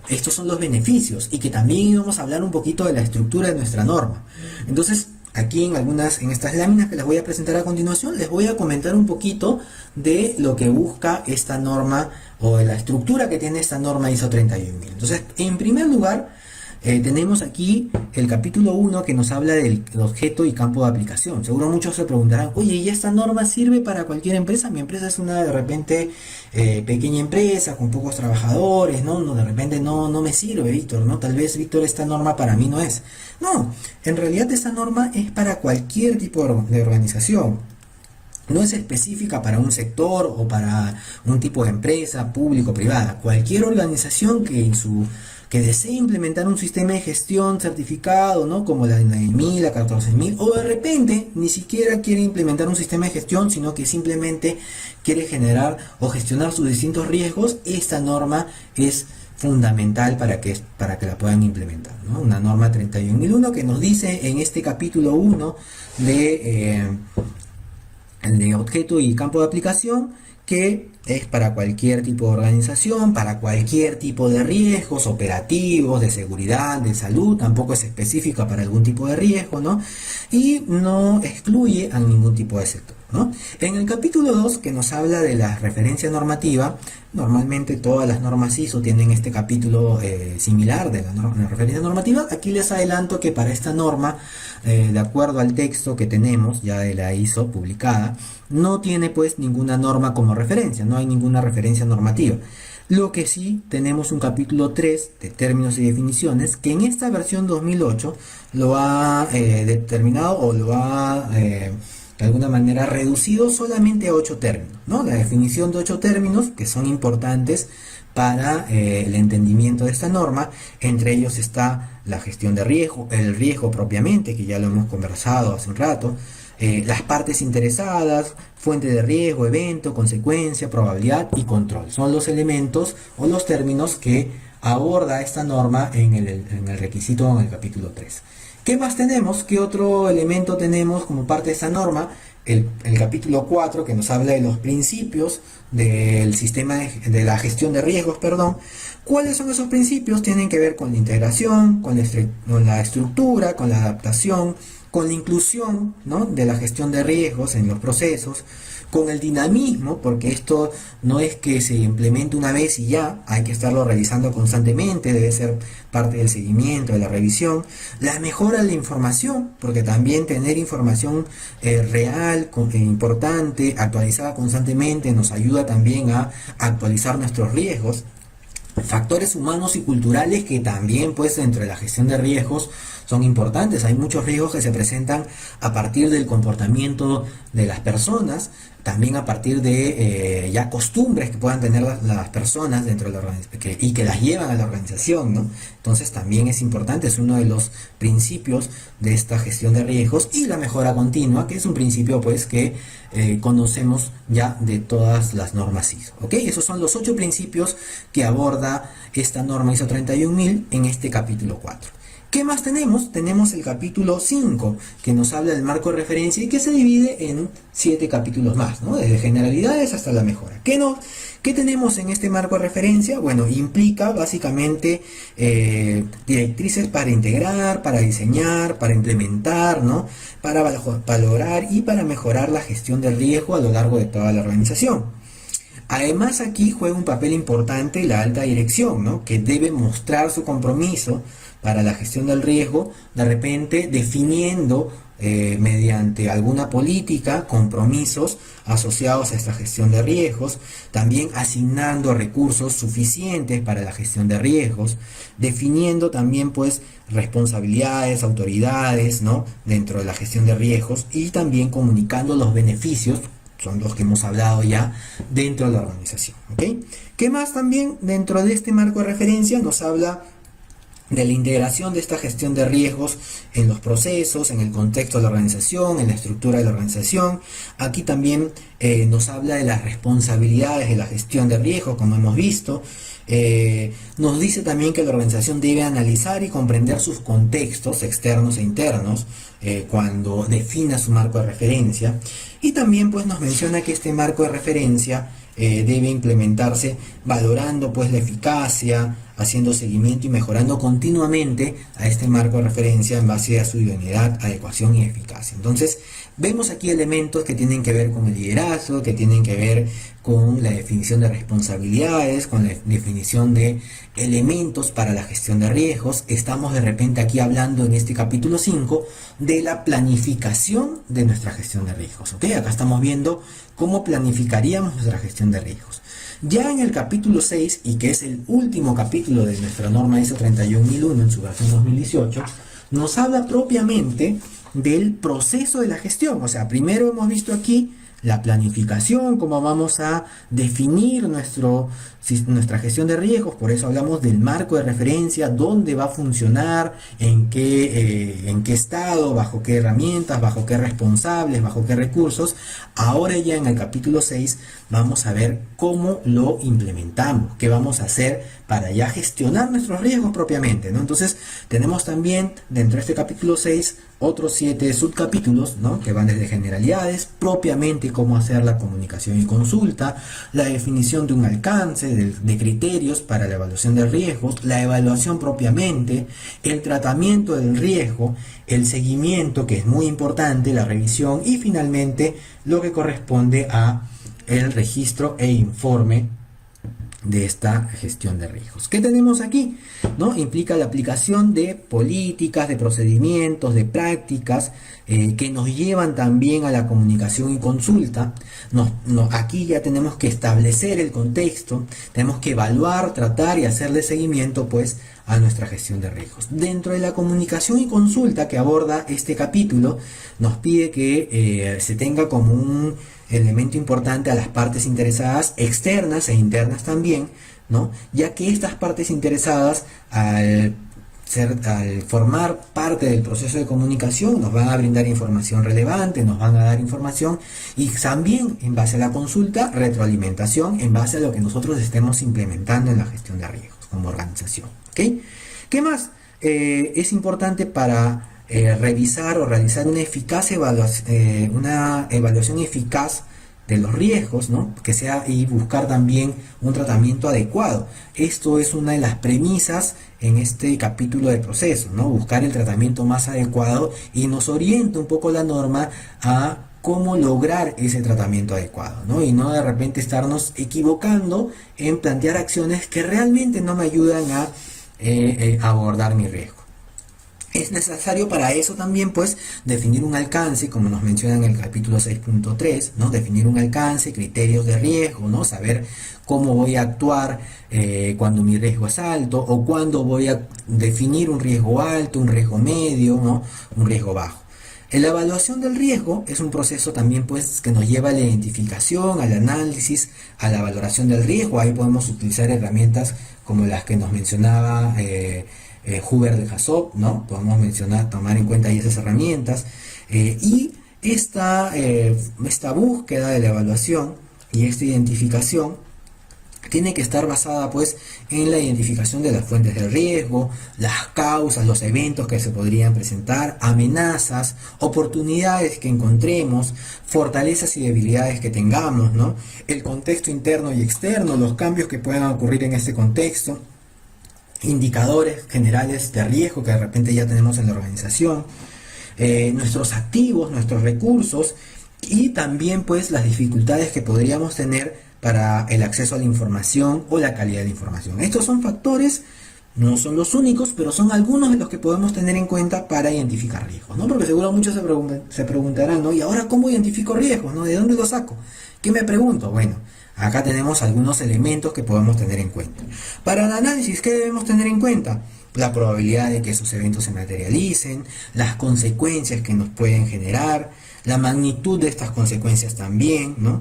estos son los beneficios y que también íbamos a hablar un poquito de la estructura de nuestra norma. Entonces, aquí en estas láminas que les voy a presentar a continuación, les voy a comentar un poquito de lo que busca esta norma o de la estructura que tiene esta norma ISO 31000. Entonces, en primer lugar, tenemos aquí el capítulo 1 que nos habla del objeto y campo de aplicación. Seguro muchos se preguntarán, oye, ¿y esta norma sirve para cualquier empresa? Mi empresa es una de repente pequeña empresa con pocos trabajadores, ¿no? De repente no me sirve, Víctor, ¿no? Tal vez, Víctor, esta norma para mí no es. No, en realidad esta norma es para cualquier tipo de organización. No es específica para un sector o para un tipo de empresa, público o privada. Cualquier organización que desee implementar un sistema de gestión certificado, ¿no? Como la 9000, la 14000, o de repente ni siquiera quiere implementar un sistema de gestión, sino que simplemente quiere generar o gestionar sus distintos riesgos, esta norma es fundamental para que la puedan implementar, ¿no? Una norma 31001 que nos dice en este capítulo 1 de objeto y campo de aplicación, que es para cualquier tipo de organización, para cualquier tipo de riesgos operativos, de seguridad, de salud, tampoco es específica para algún tipo de riesgo, ¿no? Y no excluye a ningún tipo de sector, ¿no? En el capítulo 2, que nos habla de la referencia normativa, normalmente todas las normas ISO tienen este capítulo similar de la referencia normativa. Aquí les adelanto que para esta norma, de acuerdo al texto que tenemos ya de la ISO publicada, no tiene pues ninguna norma como referencia, no hay ninguna referencia normativa. Lo que sí tenemos un capítulo 3 de términos y definiciones que en esta versión 2008 lo ha determinado o lo ha de alguna manera reducido solamente a 8 términos, ¿no? La definición de 8 términos que son importantes para el entendimiento de esta norma. Entre ellos está la gestión de riesgo, el riesgo propiamente, que ya lo hemos conversado hace un rato, las partes interesadas, fuente de riesgo, evento, consecuencia, probabilidad y control. Son los elementos o los términos que aborda esta norma en el requisito en el capítulo 3. ¿Qué más tenemos? ¿Qué otro elemento tenemos como parte de esta norma? El capítulo 4, que nos habla de los principios del sistema de la gestión de riesgos, perdón. ¿Cuáles son esos principios? Tienen que ver con la integración, con la estructura, con la adaptación, con la inclusión, ¿no?, de la gestión de riesgos en los procesos, con el dinamismo, porque esto no es que se implemente una vez y ya, hay que estarlo revisando constantemente, debe ser parte del seguimiento, de la revisión, la mejora de la información, porque también tener información real, importante, actualizada constantemente, nos ayuda también a actualizar nuestros riesgos. Factores humanos y culturales que también pues dentro de la gestión de riesgos son importantes. Hay muchos riesgos que se presentan a partir del comportamiento de las personas, también a partir de ya costumbres que puedan tener las personas dentro de la organización y que las llevan a la organización, ¿no? Entonces también es importante, es uno de los principios de esta gestión de riesgos, y la mejora continua, que es un principio pues que conocemos ya de todas las normas ISO, ¿ok? Esos son los 8 principios que aborda esta norma ISO 31000 en este capítulo 4. ¿Qué más tenemos? Tenemos el capítulo 5, que nos habla del marco de referencia y que se divide en 7 capítulos más, ¿no? Desde generalidades hasta la mejora. ¿Qué tenemos en este marco de referencia? Bueno, implica básicamente directrices para integrar, para diseñar, para implementar, ¿no? Para valorar y para mejorar la gestión del riesgo a lo largo de toda la organización. Además, aquí juega un papel importante la alta dirección, ¿no? Que debe mostrar su compromiso para la gestión del riesgo, de repente definiendo mediante alguna política compromisos asociados a esta gestión de riesgos, también asignando recursos suficientes para la gestión de riesgos, definiendo también pues responsabilidades, autoridades, ¿no? Dentro de la gestión de riesgos y también comunicando los beneficios, son los que hemos hablado ya, dentro de la organización, ¿ok? ¿Qué más también dentro de este marco de referencia nos habla de la integración de esta gestión de riesgos en los procesos, en el contexto de la organización, en la estructura de la organización? Aquí también nos habla de las responsabilidades de la gestión de riesgos, como hemos visto. Nos dice también que la organización debe analizar y comprender sus contextos externos e internos cuando defina su marco de referencia. Y también pues nos menciona que este marco de referencia debe implementarse valorando pues la eficacia, haciendo seguimiento y mejorando continuamente a este marco de referencia en base a su idoneidad, adecuación y eficacia. Entonces vemos aquí elementos que tienen que ver con el liderazgo, que tienen que ver con la definición de responsabilidades, con la definición de elementos para la gestión de riesgos. Estamos de repente aquí hablando en este capítulo 5 de la planificación de nuestra gestión de riesgos, ¿ok? Acá estamos viendo cómo planificaríamos nuestra gestión de riesgos. Ya en el capítulo 6, y que es el último capítulo de nuestra norma ISO 31001 en su versión 2018, nos habla propiamente del proceso de la gestión. O sea, primero hemos visto aquí la planificación, cómo vamos a definir nuestra gestión de riesgos, por eso hablamos del marco de referencia, dónde va a funcionar, en qué estado, bajo qué herramientas, bajo qué responsables, bajo qué recursos. Ahora ya en el capítulo 6 vamos a ver cómo lo implementamos, qué vamos a hacer para ya gestionar nuestros riesgos propiamente, ¿no? Entonces tenemos también dentro de este capítulo 6 otros 7 subcapítulos, ¿no? Que van desde generalidades, propiamente cómo hacer la comunicación y consulta, la definición de un alcance, de criterios para la evaluación de riesgos, la evaluación propiamente, el tratamiento del riesgo, el seguimiento, que es muy importante, la revisión y finalmente lo que corresponde a el registro e informe de esta gestión de riesgos. ¿Qué tenemos aquí? ¿No? Implica la aplicación de políticas, de procedimientos, de prácticas que nos llevan también a la comunicación y consulta. Aquí ya tenemos que establecer el contexto, tenemos que evaluar, tratar y hacerle seguimiento pues a nuestra gestión de riesgos. Dentro de la comunicación y consulta que aborda este capítulo, nos pide que se tenga como un elemento importante a las partes interesadas, externas e internas también, ¿no? Ya que estas partes interesadas, al formar parte del proceso de comunicación, nos van a brindar información relevante, nos van a dar información y también en base a la consulta, retroalimentación en base a lo que nosotros estemos implementando en la gestión de riesgos como organización, ¿ok? ¿Qué más es importante para revisar o realizar una evaluación eficaz de los riesgos, ¿no? Que sea, y buscar también un tratamiento adecuado? Esto es una de las premisas en este capítulo de proceso, ¿no? Buscar el tratamiento más adecuado, y nos orienta un poco la norma a cómo lograr ese tratamiento adecuado, ¿no? Y no de repente estarnos equivocando en plantear acciones que realmente no me ayudan a abordar mi riesgo. Es necesario para eso también pues definir un alcance, como nos menciona en el capítulo 6.3, ¿no? Definir un alcance, criterios de riesgo, ¿no? Saber cómo voy a actuar cuando mi riesgo es alto, o cuando voy a definir un riesgo alto, un riesgo medio, ¿no? Un riesgo bajo. La evaluación del riesgo es un proceso también pues que nos lleva a la identificación, al análisis, a la valoración del riesgo. Ahí podemos utilizar herramientas como las que nos mencionaba Huber de Hassop, ¿no? Podemos tomar en cuenta ahí esas herramientas, y esta búsqueda de la evaluación y esta identificación tiene que estar basada pues en la identificación de las fuentes del riesgo, las causas, los eventos que se podrían presentar, amenazas, oportunidades que encontremos, fortalezas y debilidades que tengamos, ¿no? El contexto interno y externo, los cambios que puedan ocurrir en este contexto, indicadores generales de riesgo que de repente ya tenemos en la organización, nuestros activos, nuestros recursos y también pues las dificultades que podríamos tener para el acceso a la información o la calidad de la información. Estos son factores, no son los únicos, pero son algunos de los que podemos tener en cuenta para identificar riesgos, ¿no? Porque seguro muchos se preguntarán, ¿no? ¿Y ahora cómo identifico riesgos, no? ¿De dónde los saco? ¿Qué me pregunto? Bueno, acá tenemos algunos elementos que podemos tener en cuenta. Para el análisis, ¿qué debemos tener en cuenta? La probabilidad de que esos eventos se materialicen, las consecuencias que nos pueden generar, la magnitud de estas consecuencias también, ¿no?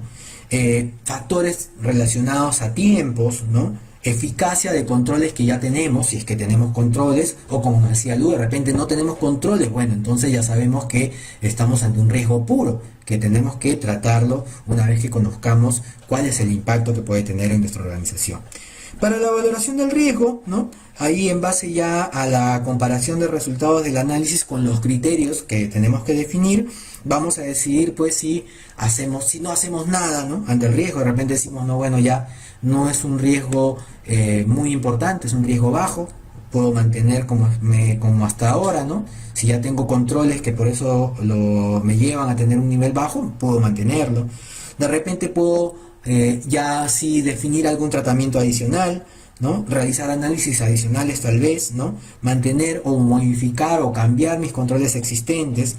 Factores relacionados a tiempos, ¿no? Eficacia de controles que ya tenemos, si es que tenemos controles, o como decía Lu, de repente no tenemos controles, bueno, entonces ya sabemos que estamos ante un riesgo puro, que tenemos que tratarlo una vez que conozcamos cuál es el impacto que puede tener en nuestra organización. Para la valoración del riesgo, ¿no? Ahí en base ya a la comparación de resultados del análisis con los criterios que tenemos que definir, vamos a decidir pues si no hacemos nada, ¿no? Ante el riesgo, de repente decimos, no, bueno, ya no es un riesgo muy importante, es un riesgo bajo, puedo mantener como hasta ahora, ¿no? Si ya tengo controles que por eso me llevan a tener un nivel bajo, puedo mantenerlo. De repente puedo ya sí definir algún tratamiento adicional, ¿no? Realizar análisis adicionales tal vez, ¿no? Mantener o modificar o cambiar mis controles existentes,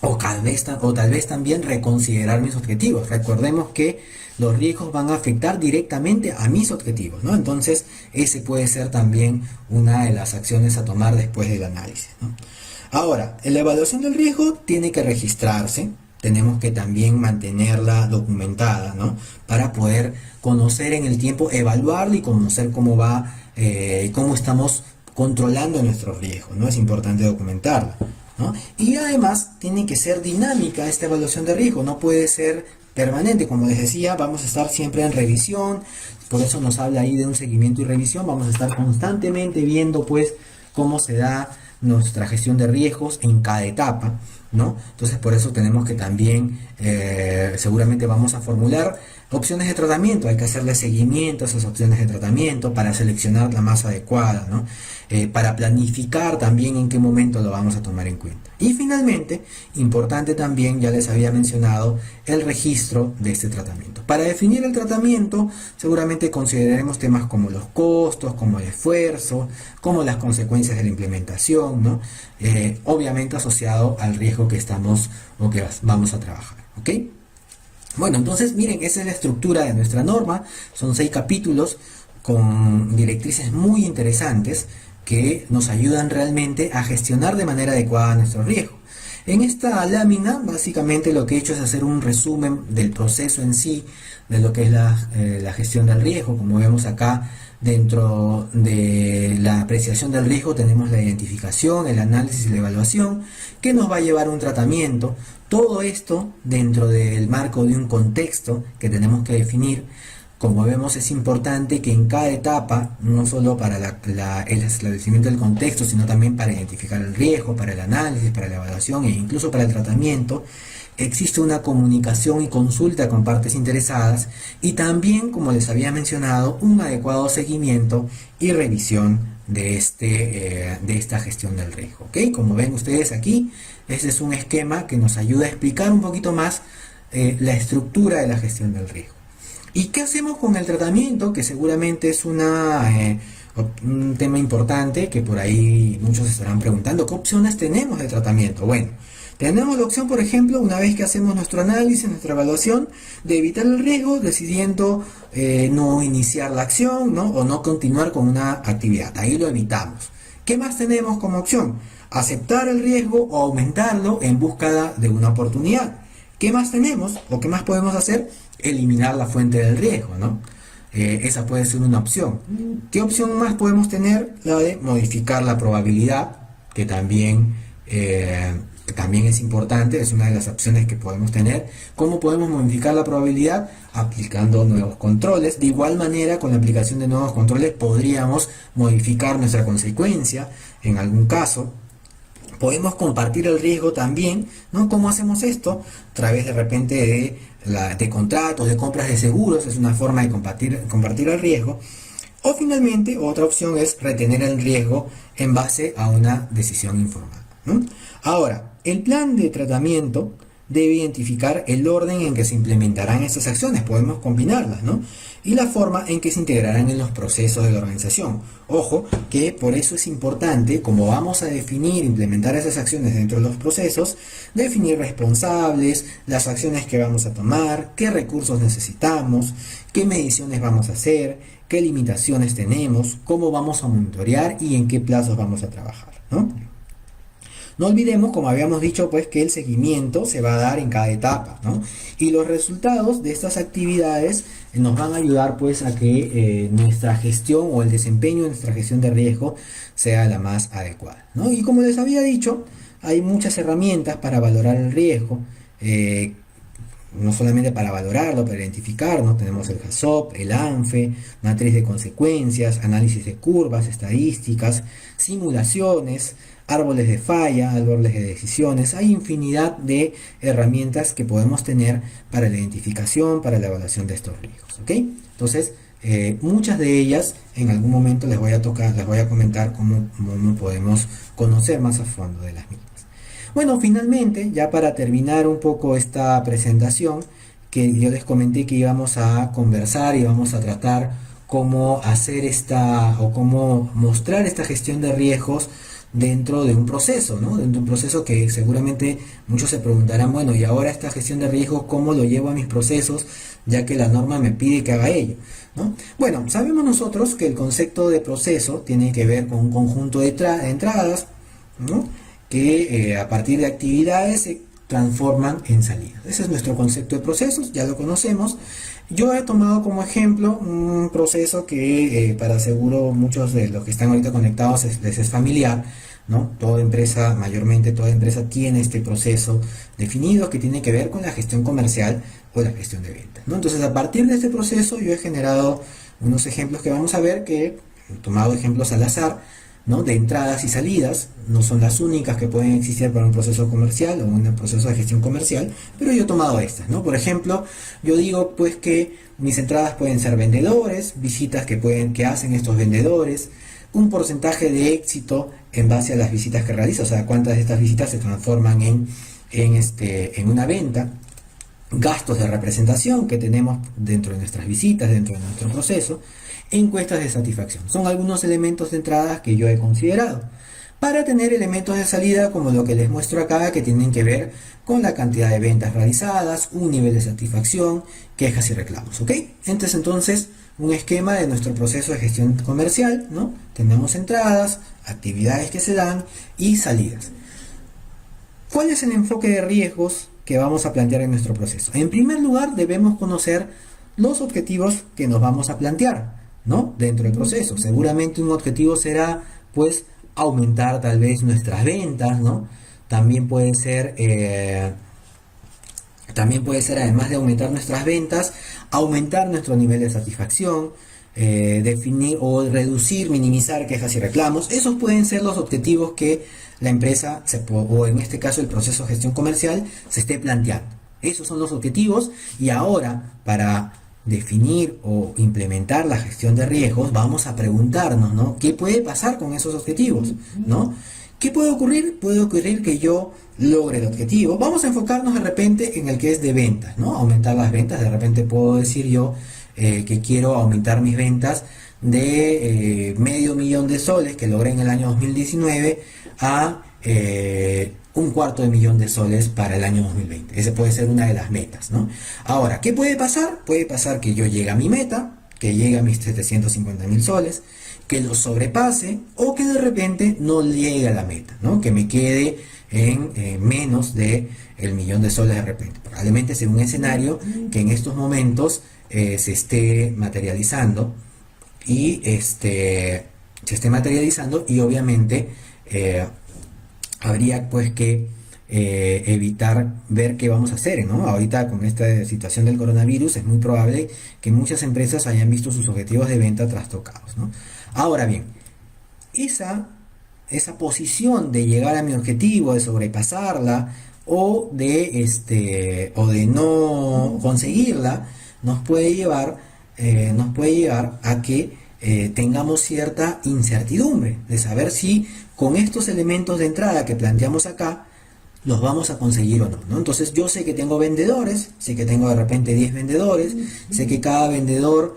o tal vez también reconsiderar mis objetivos. Recordemos que los riesgos van a afectar directamente a mis objetivos, ¿no? Entonces, ese puede ser también una de las acciones a tomar después del análisis, ¿no? Ahora, en la evaluación del riesgo tiene que registrarse, tenemos que también mantenerla documentada, ¿no? Para poder conocer en el tiempo, evaluarla y conocer cómo va, cómo estamos controlando nuestros riesgos, ¿no? Es importante documentarla, ¿no? Y además tiene que ser dinámica esta evaluación de riesgo, no puede ser permanente. Como les decía, vamos a estar siempre en revisión, por eso nos habla ahí de un seguimiento y revisión, vamos a estar constantemente viendo pues cómo se da nuestra gestión de riesgos en cada etapa, ¿no? Entonces por eso tenemos que también seguramente vamos a formular opciones de tratamiento, hay que hacerle seguimiento a esas opciones de tratamiento para seleccionar la más adecuada, ¿no? Para planificar también en qué momento lo vamos a tomar en cuenta. Y finalmente, importante también, ya les había mencionado, el registro de este tratamiento. Para definir el tratamiento, seguramente consideraremos temas como los costos, como el esfuerzo, como las consecuencias de la implementación, ¿no? Obviamente asociado al riesgo que estamos o que vamos a trabajar, ¿ok? Bueno, entonces miren, esa es la estructura de nuestra norma, son 6 capítulos con directrices muy interesantes que nos ayudan realmente a gestionar de manera adecuada nuestro riesgo. En esta lámina básicamente lo que he hecho es hacer un resumen del proceso en sí, de lo que es la gestión del riesgo. Como vemos acá, dentro de la apreciación del riesgo tenemos la identificación, el análisis y la evaluación, que nos va a llevar a un tratamiento. Todo esto dentro del marco de un contexto que tenemos que definir. Como vemos, es importante que en cada etapa, no solo para el establecimiento del contexto, sino también para identificar el riesgo, para el análisis, para la evaluación e incluso para el tratamiento, existe una comunicación y consulta con partes interesadas y también, como les había mencionado, un adecuado seguimiento y revisión de esta gestión del riesgo, ¿ok? Como ven ustedes aquí, este es un esquema que nos ayuda a explicar un poquito más la estructura de la gestión del riesgo. ¿Y qué hacemos con el tratamiento? Que seguramente es un tema importante que por ahí muchos estarán preguntando. ¿Qué opciones tenemos de tratamiento? Bueno, tenemos la opción, por ejemplo, una vez que hacemos nuestro análisis, nuestra evaluación, de evitar el riesgo, decidiendo no iniciar la acción, ¿no? O no continuar con una actividad. Ahí lo evitamos. ¿Qué más tenemos como opción? Aceptar el riesgo o aumentarlo en búsqueda de una oportunidad. ¿Qué más tenemos o qué más podemos hacer? Eliminar la fuente del riesgo, ¿no? Esa puede ser una opción. ¿Qué opción más podemos tener? La de modificar la probabilidad, que también que también es importante, es una de las opciones que podemos tener. ¿Cómo podemos modificar la probabilidad? Aplicando nuevos controles. De igual manera, con la aplicación de nuevos controles podríamos modificar nuestra consecuencia en algún caso. Podemos compartir el riesgo también, ¿no? ¿Cómo hacemos esto? A través de repente de contratos, de compras de seguros, es una forma de compartir el riesgo. O finalmente, otra opción es retener el riesgo en base a una decisión informada, ¿no? Ahora, el plan de tratamiento debe identificar el orden en que se implementarán estas acciones, podemos combinarlas, ¿no? Y la forma en que se integrarán en los procesos de la organización. Ojo, que por eso es importante, como vamos a definir, implementar esas acciones dentro de los procesos, definir responsables, las acciones que vamos a tomar, qué recursos necesitamos, qué mediciones vamos a hacer, qué limitaciones tenemos, cómo vamos a monitorear y en qué plazos vamos a trabajar, ¿no? No olvidemos, como habíamos dicho, pues que el seguimiento se va a dar en cada etapa, ¿no? Y los resultados de estas actividades nos van a ayudar pues a que nuestra gestión o el desempeño de nuestra gestión de riesgo sea la más adecuada, ¿no? Y como les había dicho, hay muchas herramientas para valorar el riesgo, no solamente para valorarlo, para identificarlo. Tenemos el HACCP, el ANFE, matriz de consecuencias, análisis de curvas, estadísticas, simulaciones, árboles de falla, árboles de decisiones. Hay infinidad de herramientas que podemos tener para la identificación, para la evaluación de estos riesgos, ¿ok? Entonces, muchas de ellas en algún momento les voy a comentar cómo podemos conocer más a fondo de las mismas. Bueno, finalmente, ya para terminar un poco esta presentación, que yo les comenté que íbamos a conversar y vamos a tratar cómo hacer o cómo mostrar esta gestión de riesgos dentro de un proceso, ¿no? Dentro de un proceso que seguramente muchos se preguntarán, bueno, y ahora esta gestión de riesgos, ¿cómo lo llevo a mis procesos? Ya que la norma me pide que haga ello, ¿no? Bueno, sabemos nosotros que el concepto de proceso tiene que ver con un conjunto de entradas, ¿no? Que a partir de actividades se transforman en salidas. Ese es nuestro concepto de procesos, ya lo conocemos. Yo he tomado como ejemplo un proceso que para seguro muchos de los que están ahorita conectados les es familiar, ¿no? Toda empresa, mayormente toda empresa tiene este proceso definido que tiene que ver con la gestión comercial o la gestión de ventas, ¿no? Entonces, a partir de este proceso yo he generado unos ejemplos que vamos a ver, que he tomado ejemplos al azar, ¿no? De entradas y salidas. No son las únicas que pueden existir para un proceso comercial o un proceso de gestión comercial, pero yo he tomado estas, ¿no? Por ejemplo, yo digo pues que mis entradas pueden ser vendedores, visitas que hacen estos vendedores, un porcentaje de éxito en base a las visitas que realiza, o sea, cuántas de estas visitas se transforman en una venta, gastos de representación que tenemos dentro de nuestras visitas, dentro de nuestro proceso, encuestas de satisfacción. Son algunos elementos de entrada que yo he considerado. Para tener elementos de salida como lo que les muestro acá, que tienen que ver con la cantidad de ventas realizadas, un nivel de satisfacción, quejas y reclamos, ¿ok? Entonces, un esquema de nuestro proceso de gestión comercial, ¿no? Tenemos entradas, actividades que se dan y salidas. ¿Cuál es el enfoque de riesgos que vamos a plantear en nuestro proceso? En primer lugar, debemos conocer los objetivos que nos vamos a plantear, ¿no? Dentro del proceso. Seguramente un objetivo será, pues, aumentar tal vez nuestras ventas, ¿no? También puede ser, además de aumentar nuestras ventas, aumentar nuestro nivel de satisfacción, definir o reducir, minimizar quejas y reclamos. Esos pueden ser los objetivos que la empresa, o en este caso el proceso de gestión comercial, se esté planteando. Esos son los objetivos, y ahora, para definir o implementar la gestión de riesgos, vamos a preguntarnos, ¿no? ¿Qué puede pasar con esos objetivos, ¿no? ¿Qué puede ocurrir? Puede ocurrir que yo logre el objetivo. Vamos a enfocarnos de repente en el que es de ventas, ¿no? Aumentar las ventas. De repente puedo decir yo que quiero aumentar mis ventas de $500,000 que logré en el año 2019 a $250,000 para el año 2020. Ese puede ser una de las metas, ¿no? Ahora, ¿qué puede pasar? Puede pasar que yo llegue a mi meta, que llegue a mis $750,000, que lo sobrepase, o que de repente no llegue a la meta, ¿no? Que me quede en menos de el $1,000,000 de repente. Probablemente sea un escenario que en estos momentos se esté materializando y obviamente habría pues que evitar ver qué vamos a hacer, ¿no? Ahorita con esta situación del coronavirus es muy probable que muchas empresas hayan visto sus objetivos de venta trastocados, ¿no? Ahora bien, esa posición de llegar a mi objetivo, de sobrepasarla o de no conseguirla, nos puede llevar a que tengamos cierta incertidumbre de saber si con estos elementos de entrada que planteamos acá los vamos a conseguir o no, ¿no? Entonces yo sé que tengo vendedores, sé que tengo de repente 10 vendedores, sé que cada vendedor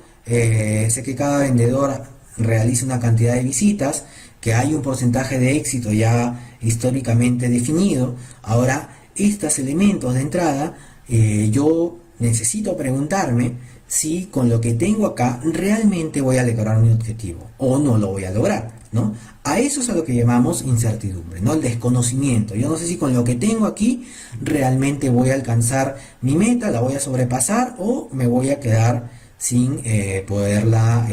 realiza una cantidad de visitas, que hay un porcentaje de éxito ya históricamente definido. Ahora, estos elementos de entrada, yo necesito preguntarme si con lo que tengo acá realmente voy a lograr mi objetivo o no lo voy a lograr, ¿no? A eso es a lo que llamamos incertidumbre, ¿no? El desconocimiento. Yo no sé si con lo que tengo aquí realmente voy a alcanzar mi meta, la voy a sobrepasar o me voy a quedar sin poderla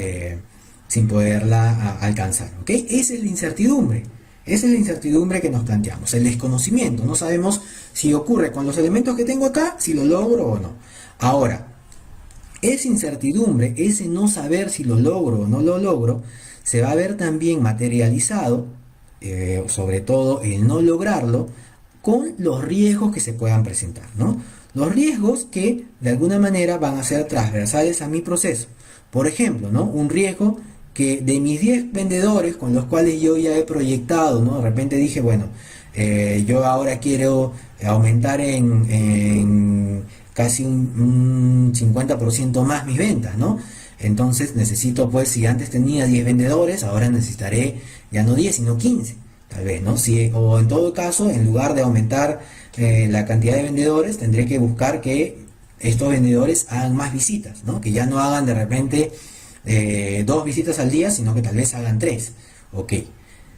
alcanzar, ¿ok? Esa es la incertidumbre. Esa es la incertidumbre que nos planteamos, el desconocimiento. No sabemos si ocurre con los elementos que tengo acá, si lo logro o no. Ahora, esa incertidumbre, ese no saber si lo logro o no lo logro, se va a ver también materializado, sobre todo el no lograrlo, con los riesgos que se puedan presentar, ¿no? Los riesgos que de alguna manera van a ser transversales a mi proceso. Por ejemplo, ¿no? Un riesgo que de mis 10 vendedores con los cuales yo ya he proyectado, ¿no? De repente dije, bueno, yo ahora quiero aumentar en casi un 50% más mis ventas, ¿no? Entonces necesito, pues, si antes tenía 10 vendedores, ahora necesitaré ya no 10, sino 15, tal vez, ¿no? O en todo caso, en lugar de aumentar la cantidad de vendedores, tendré que buscar que estos vendedores hagan más visitas, ¿no? Que ya no hagan de repente 2 visitas al día, sino que tal vez hagan 3. Ok.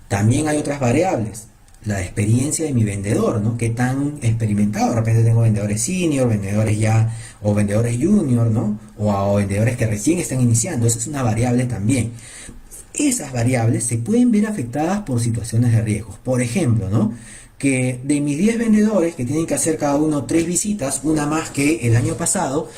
También hay otras variables. La experiencia de mi vendedor, ¿no? Qué tan experimentado. De repente tengo vendedores senior, vendedores ya, o vendedores junior, ¿no? O vendedores que recién están iniciando. Esa es una variable también. Esas variables se pueden ver afectadas por situaciones de riesgo. Por ejemplo, ¿no? Que de mis 10 vendedores que tienen que hacer cada uno 3 visitas, una más que el año pasado,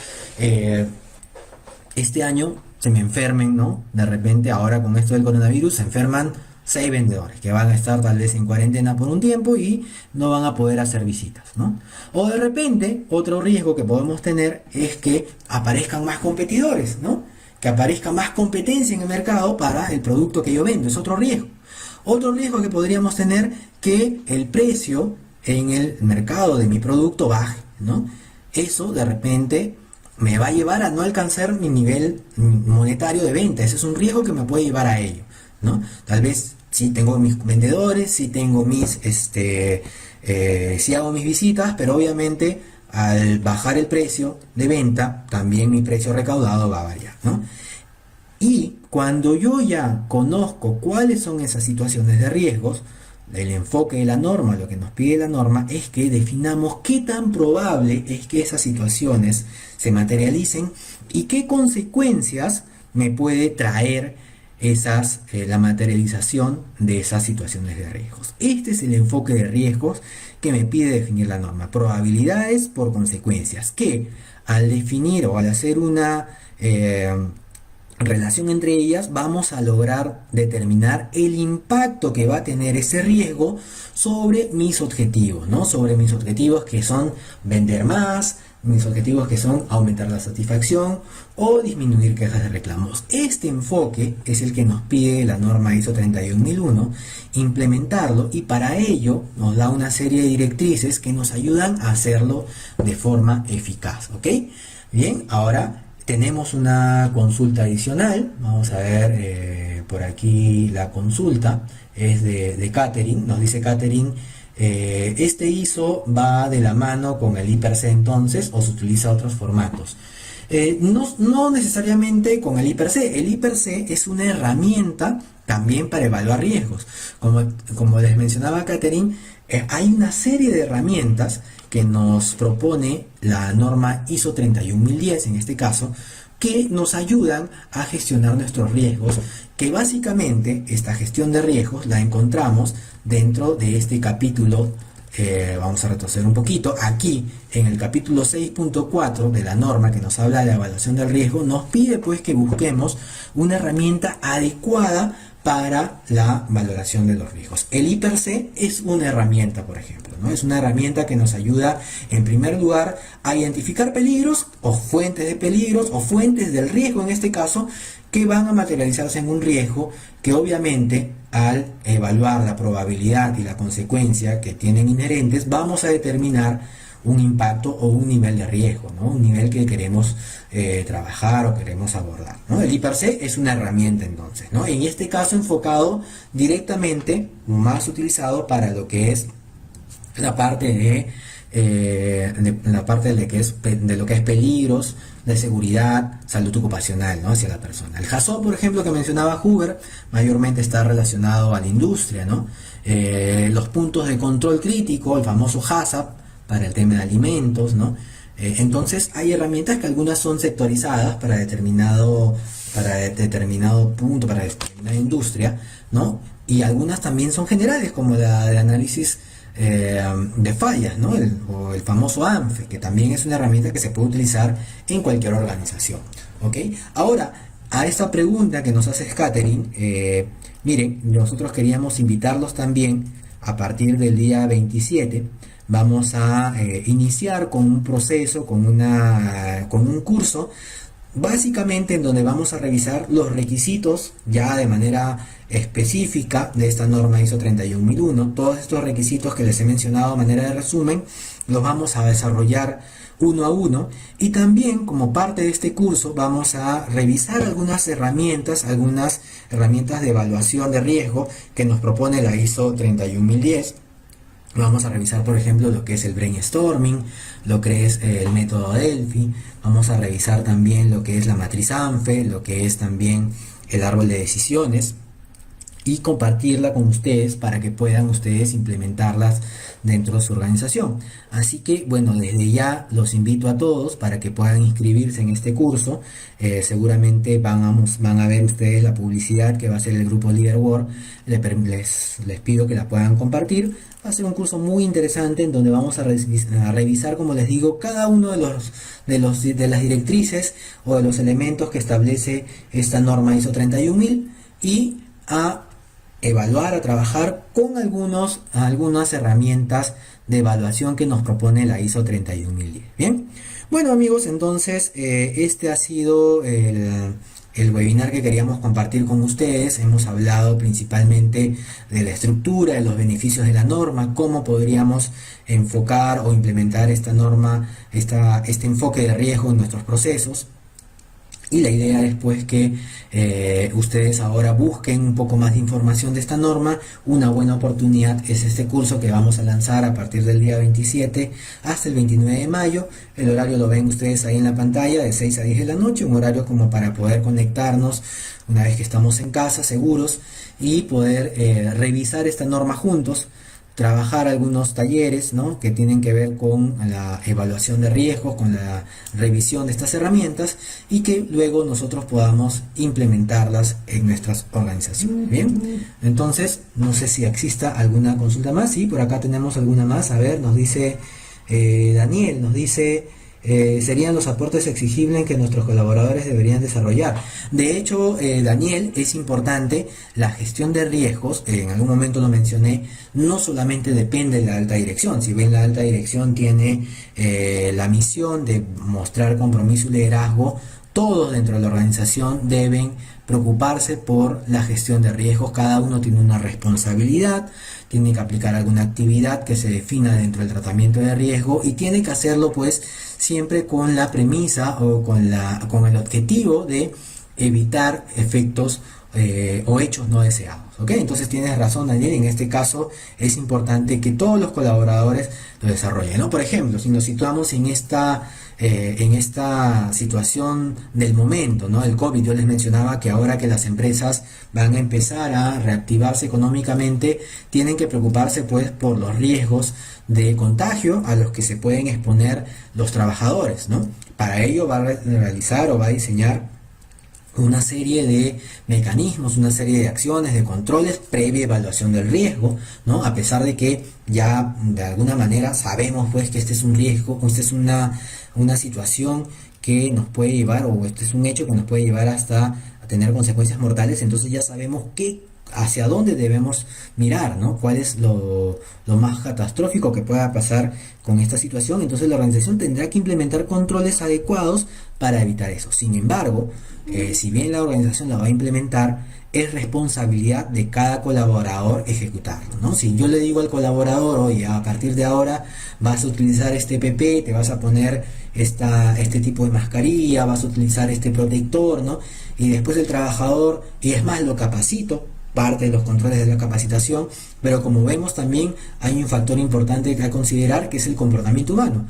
este año se me enfermen, ¿no? De repente ahora con esto del coronavirus se enferman 6 vendedores que van a estar tal vez en cuarentena por un tiempo y no van a poder hacer visitas, ¿no? O de repente otro riesgo que podemos tener es que aparezcan más competidores, ¿no? Que aparezca más competencia en el mercado para el producto que yo vendo, es otro riesgo. Otro riesgo que podríamos tener, que el precio en el mercado de mi producto baje, ¿no? Eso de repente me va a llevar a no alcanzar mi nivel monetario de venta. Ese es un riesgo que me puede llevar a ello, ¿no? Tal vez si tengo mis vendedores, si tengo si hago mis visitas, pero obviamente al bajar el precio de venta, también mi precio recaudado va a variar, ¿no? Y cuando yo ya conozco cuáles son esas situaciones de riesgos, el enfoque de la norma, lo que nos pide la norma, es que definamos qué tan probable es que esas situaciones se materialicen y qué consecuencias me puede traer la materialización de esas situaciones de riesgos. Este es el enfoque de riesgos que me pide definir la norma. Probabilidades por consecuencias, que al definir o al hacer una relación entre ellas, vamos a lograr determinar el impacto que va a tener ese riesgo sobre mis objetivos, ¿no? Sobre mis objetivos que son vender más, mis objetivos que son aumentar la satisfacción o disminuir quejas de reclamos. Este enfoque es el que nos pide la norma ISO 31001 implementarlo, y para ello nos da una serie de directrices que nos ayudan a hacerlo de forma eficaz, ¿ok? Bien, ahora tenemos una consulta adicional. Vamos a ver por aquí la consulta. Es de Catherine. Nos dice Catherine, este ISO va de la mano con el I+C entonces, o se utiliza otros formatos. No necesariamente con el I+C. El I+C es una herramienta también para evaluar riesgos. Como les mencionaba Catherine, hay una serie de herramientas que nos propone la norma ISO 31010 en este caso, que nos ayudan a gestionar nuestros riesgos, que básicamente esta gestión de riesgos la encontramos dentro de este capítulo vamos a retroceder un poquito. Aquí en el capítulo 6.4 de la norma que nos habla de la evaluación del riesgo, nos pide pues que busquemos una herramienta adecuada para la valoración de los riesgos. El I+C es una herramienta, por ejemplo, ¿no? Es una herramienta que nos ayuda, en primer lugar, a identificar peligros o fuentes de peligros o fuentes del riesgo, en este caso, que van a materializarse en un riesgo que obviamente al evaluar la probabilidad y la consecuencia que tienen inherentes, vamos a determinar un impacto o un nivel de riesgo, ¿no? Un nivel que queremos trabajar o queremos abordar, ¿no? El I+C es una herramienta entonces, ¿no? En este caso enfocado directamente, más utilizado para lo que es la parte de lo que es peligros de seguridad, salud ocupacional, ¿no? Hacia la persona. El HACCP, por ejemplo, que mencionaba Huber, mayormente está relacionado a la industria, ¿no? Los puntos de control crítico, el famoso HACCP, para el tema de alimentos, ¿no? Entonces hay herramientas que algunas son sectorizadas para determinado punto, para determinada industria, ¿no? Y algunas también son generales, como la de análisis de fallas, ¿no? O el famoso ANFE, que también es una herramienta que se puede utilizar en cualquier organización, ¿ok? Ahora, a esta pregunta que nos hace Catherine, miren, nosotros queríamos invitarlos también a partir del día 27. Vamos a iniciar con un proceso, con un curso, básicamente en donde vamos a revisar los requisitos ya de manera específica de esta norma ISO 31001. Todos estos requisitos que les he mencionado de manera de resumen los vamos a desarrollar uno a uno, y también como parte de este curso vamos a revisar algunas herramientas de evaluación de riesgo que nos propone la ISO 31010. Vamos a revisar, por ejemplo, lo que es el brainstorming, lo que es el método Delphi. Vamos a revisar también lo que es la matriz ANFE, lo que es también el árbol de decisiones, y compartirla con ustedes para que puedan ustedes implementarlas dentro de su organización. Así que, bueno, desde ya los invito a todos para que puedan inscribirse en este curso. Seguramente van a ver ustedes la publicidad que va a ser el grupo LeaderWorld. Les pido que la puedan compartir. Va a ser un curso muy interesante en donde vamos a revisar, como les digo, cada uno de las directrices o de los elementos que establece esta norma ISO 31000, y a evaluar, a trabajar con algunas herramientas de evaluación que nos propone la ISO 31010. Bien, bueno amigos, entonces este ha sido el webinar que queríamos compartir con ustedes. Hemos hablado principalmente de la estructura, de los beneficios de la norma, cómo podríamos enfocar o implementar esta norma, este enfoque de riesgo en nuestros procesos. Y la idea es pues que ustedes ahora busquen un poco más de información de esta norma. Una buena oportunidad es este curso que vamos a lanzar a partir del día 27 hasta el 29 de mayo. El horario lo ven ustedes ahí en la pantalla, de 6 a 10 de la noche, un horario como para poder conectarnos una vez que estamos en casa, seguros, y poder revisar esta norma juntos. Trabajar algunos talleres, ¿no?, que tienen que ver con la evaluación de riesgos, con la revisión de estas herramientas, y que luego nosotros podamos implementarlas en nuestras organizaciones. Bien, entonces no sé si exista alguna consulta más. Sí, por acá tenemos alguna más. A ver, nos dice Daniel, nos dice serían los aportes exigibles que nuestros colaboradores deberían desarrollar. De hecho, Daniel, es importante la gestión de riesgos. En algún momento lo mencioné, no solamente depende de la alta dirección. Si bien la alta dirección tiene la misión de mostrar compromiso y liderazgo, todos dentro de la organización deben preocuparse por la gestión de riesgos. Cada uno tiene una responsabilidad, tiene que aplicar alguna actividad que se defina dentro del tratamiento de riesgo, y tiene que hacerlo pues siempre con la premisa o con el objetivo de evitar efectos o hechos no deseados. ¿Ok? Entonces tienes razón, Daniel, en este caso es importante que todos los colaboradores lo desarrollen, ¿no? Por ejemplo, si nos situamos en esta situación del momento, ¿no?, el COVID, yo les mencionaba que ahora que las empresas van a empezar a reactivarse económicamente, tienen que preocuparse pues por los riesgos de contagio a los que se pueden exponer los trabajadores, ¿no? Para ello va a realizar o va a diseñar una serie de mecanismos, una serie de acciones, de controles previa evaluación del riesgo, ¿no? A pesar de que ya de alguna manera sabemos pues que este es un riesgo, o esta es una situación que nos puede llevar, o este es un hecho que nos puede llevar hasta a tener consecuencias mortales, entonces ya sabemos hacia dónde debemos mirar, ¿no? Cuál es lo más catastrófico que pueda pasar con esta situación. Entonces la organización tendrá que implementar controles adecuados para evitar eso. Sin embargo, si bien la organización la va a implementar, es responsabilidad de cada colaborador ejecutarlo, ¿no? Si yo le digo al colaborador, oye, a partir de ahora vas a utilizar este PP, te vas a poner este tipo de mascarilla, vas a utilizar este protector, ¿no? Y después el trabajador, y es más, lo capacito, parte de los controles de la capacitación, pero como vemos también hay un factor importante que considerar, que es el comportamiento humano.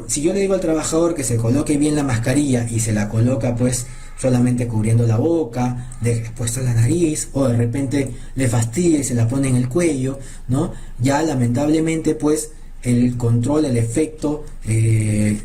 Si yo le digo al trabajador que se coloque bien la mascarilla y se la coloca pues solamente cubriendo la boca, expuesta la nariz, o de repente le fastidia y se la pone en el cuello, ¿no? Ya lamentablemente pues el control, el efecto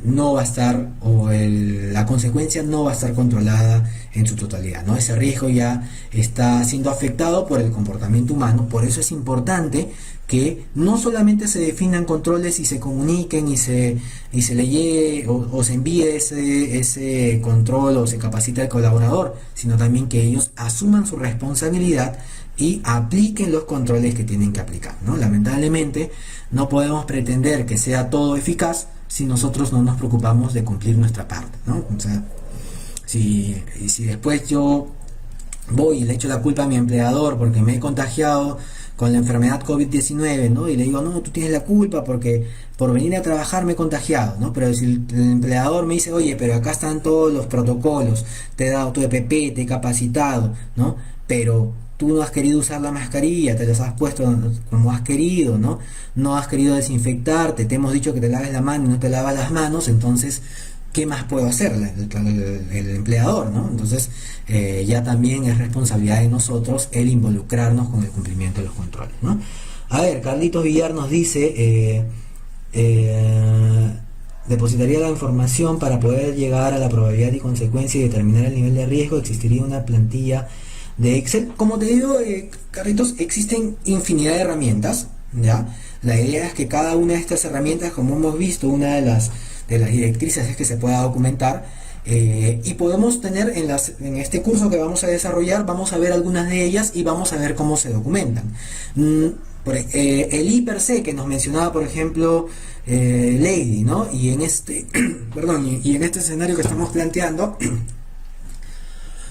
no va a estar, o la consecuencia no va a estar controlada en su totalidad, ¿no? Ese riesgo ya está siendo afectado por el comportamiento humano. Por eso es importante que no solamente se definan controles y se comuniquen y se le llegue o se envíe ese control o se capacita al colaborador, sino también que ellos asuman su responsabilidad y apliquen los controles que tienen que aplicar, ¿no? Lamentablemente no podemos pretender que sea todo eficaz si nosotros no nos preocupamos de cumplir nuestra parte, ¿no? O sea, si después yo voy y le echo la culpa a mi empleador porque me he contagiado con la enfermedad COVID-19, ¿no? Y le digo, no, tú tienes la culpa porque por venir a trabajar me he contagiado, ¿no? Pero si el empleador me dice, oye, pero acá están todos los protocolos, te he dado tu EPP, te he capacitado, ¿no? Pero tú no has querido usar la mascarilla, te las has puesto como has querido, ¿no? No has querido desinfectarte, te hemos dicho que te laves la mano y no te lavas las manos, entonces ¿qué más puedo hacer el empleador, ¿no? Entonces ya también es responsabilidad de nosotros el involucrarnos con el cumplimiento de los controles, ¿no? A ver, Carlitos Villar nos dice, depositaría la información para poder llegar a la probabilidad y consecuencia y determinar el nivel de riesgo, existiría una plantilla de Excel. Como te digo, Carlitos, existen infinidad de herramientas, ¿ya? La idea es que cada una de estas herramientas, como hemos visto, una de las directrices es que se pueda documentar, y podemos tener en este curso que vamos a desarrollar, vamos a ver algunas de ellas y vamos a ver cómo se documentan. El I/C que nos mencionaba, por ejemplo, Lady, ¿no? Y en este perdón, y en este escenario que estamos planteando,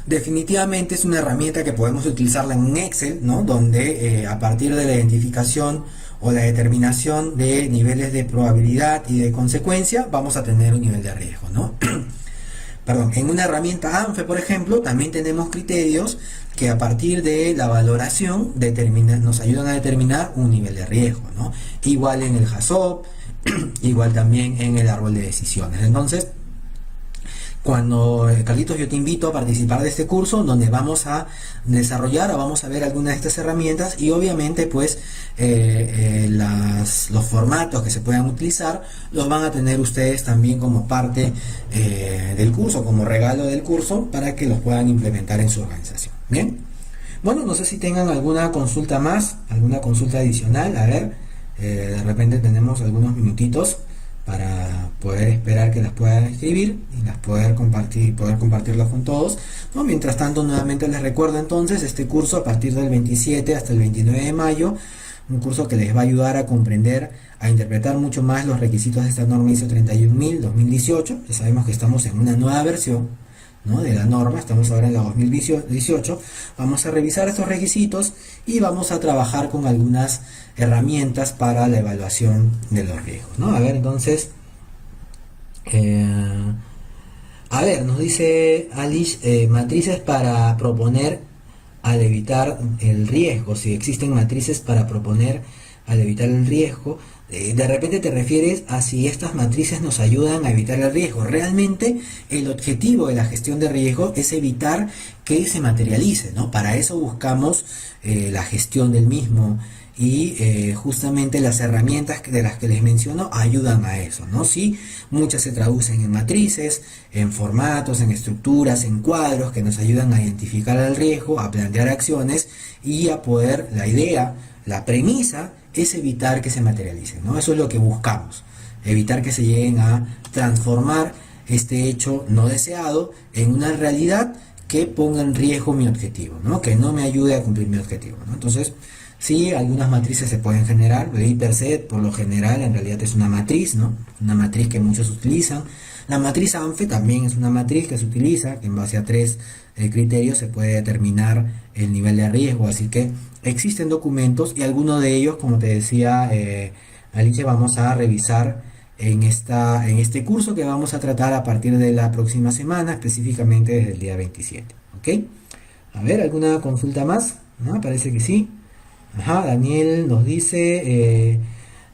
definitivamente es una herramienta que podemos utilizarla en un Excel, ¿no? Donde a partir de la identificación o la determinación de niveles de probabilidad y de consecuencia vamos a tener un nivel de riesgo, ¿no? Perdón, en una herramienta ANFE, por ejemplo, también tenemos criterios que a partir de la valoración nos ayudan a determinar un nivel de riesgo, ¿no? Igual en el HACCP, igual también en el árbol de decisiones. Entonces, Carlitos, yo te invito a participar de este curso donde vamos a desarrollar o vamos a ver algunas de estas herramientas, y obviamente pues los formatos que se puedan utilizar los van a tener ustedes también como parte del curso, como regalo del curso, para que los puedan implementar en su organización. Bien, bueno, no sé si tengan alguna consulta más, alguna consulta adicional. A ver, de repente tenemos algunos minutitos para poder esperar que las puedan escribir y las poder compartirlas con todos, ¿no? Mientras tanto, nuevamente les recuerdo entonces este curso a partir del 27 hasta el 29 de mayo, un curso que les va a ayudar a comprender, a interpretar mucho más los requisitos de esta norma ISO 31000-2018. Ya sabemos que estamos en una nueva versión, ¿no?, de la norma, estamos ahora en la 2018. Vamos a revisar estos requisitos y vamos a trabajar con algunas herramientas para la evaluación de los riesgos, ¿no? A ver, entonces, nos dice Alice, matrices para proponer al evitar el riesgo. Si existen matrices para proponer al evitar el riesgo, de repente te refieres a si estas matrices nos ayudan a evitar el riesgo. Realmente el objetivo de la gestión de riesgo es evitar que se materialice, ¿no? Para eso buscamos la gestión del mismo, y justamente las herramientas de las que les menciono ayudan a eso, ¿no? Sí, muchas se traducen en matrices, en formatos, en estructuras, en cuadros que nos ayudan a identificar el riesgo, a plantear acciones y a poder, la idea, la premisa es evitar que se materialicen, ¿no? Eso es lo que buscamos, evitar que se lleguen a transformar este hecho no deseado en una realidad que ponga en riesgo mi objetivo, ¿no? Que no me ayude a cumplir mi objetivo, ¿no? Entonces, sí, algunas matrices se pueden generar. El hiperset, por lo general, en realidad es una matriz, ¿no? Una matriz que muchos utilizan. La matriz ANFE también es una matriz que se utiliza, que en base a tres criterios se puede determinar el nivel de riesgo. Así que existen documentos y algunos de ellos, como te decía, Alicia, vamos a revisar en este curso que vamos a tratar a partir de la próxima semana, específicamente desde el día 27. ¿Ok? A ver, ¿alguna consulta más? ¿No? Parece que sí. Ajá, Daniel nos dice,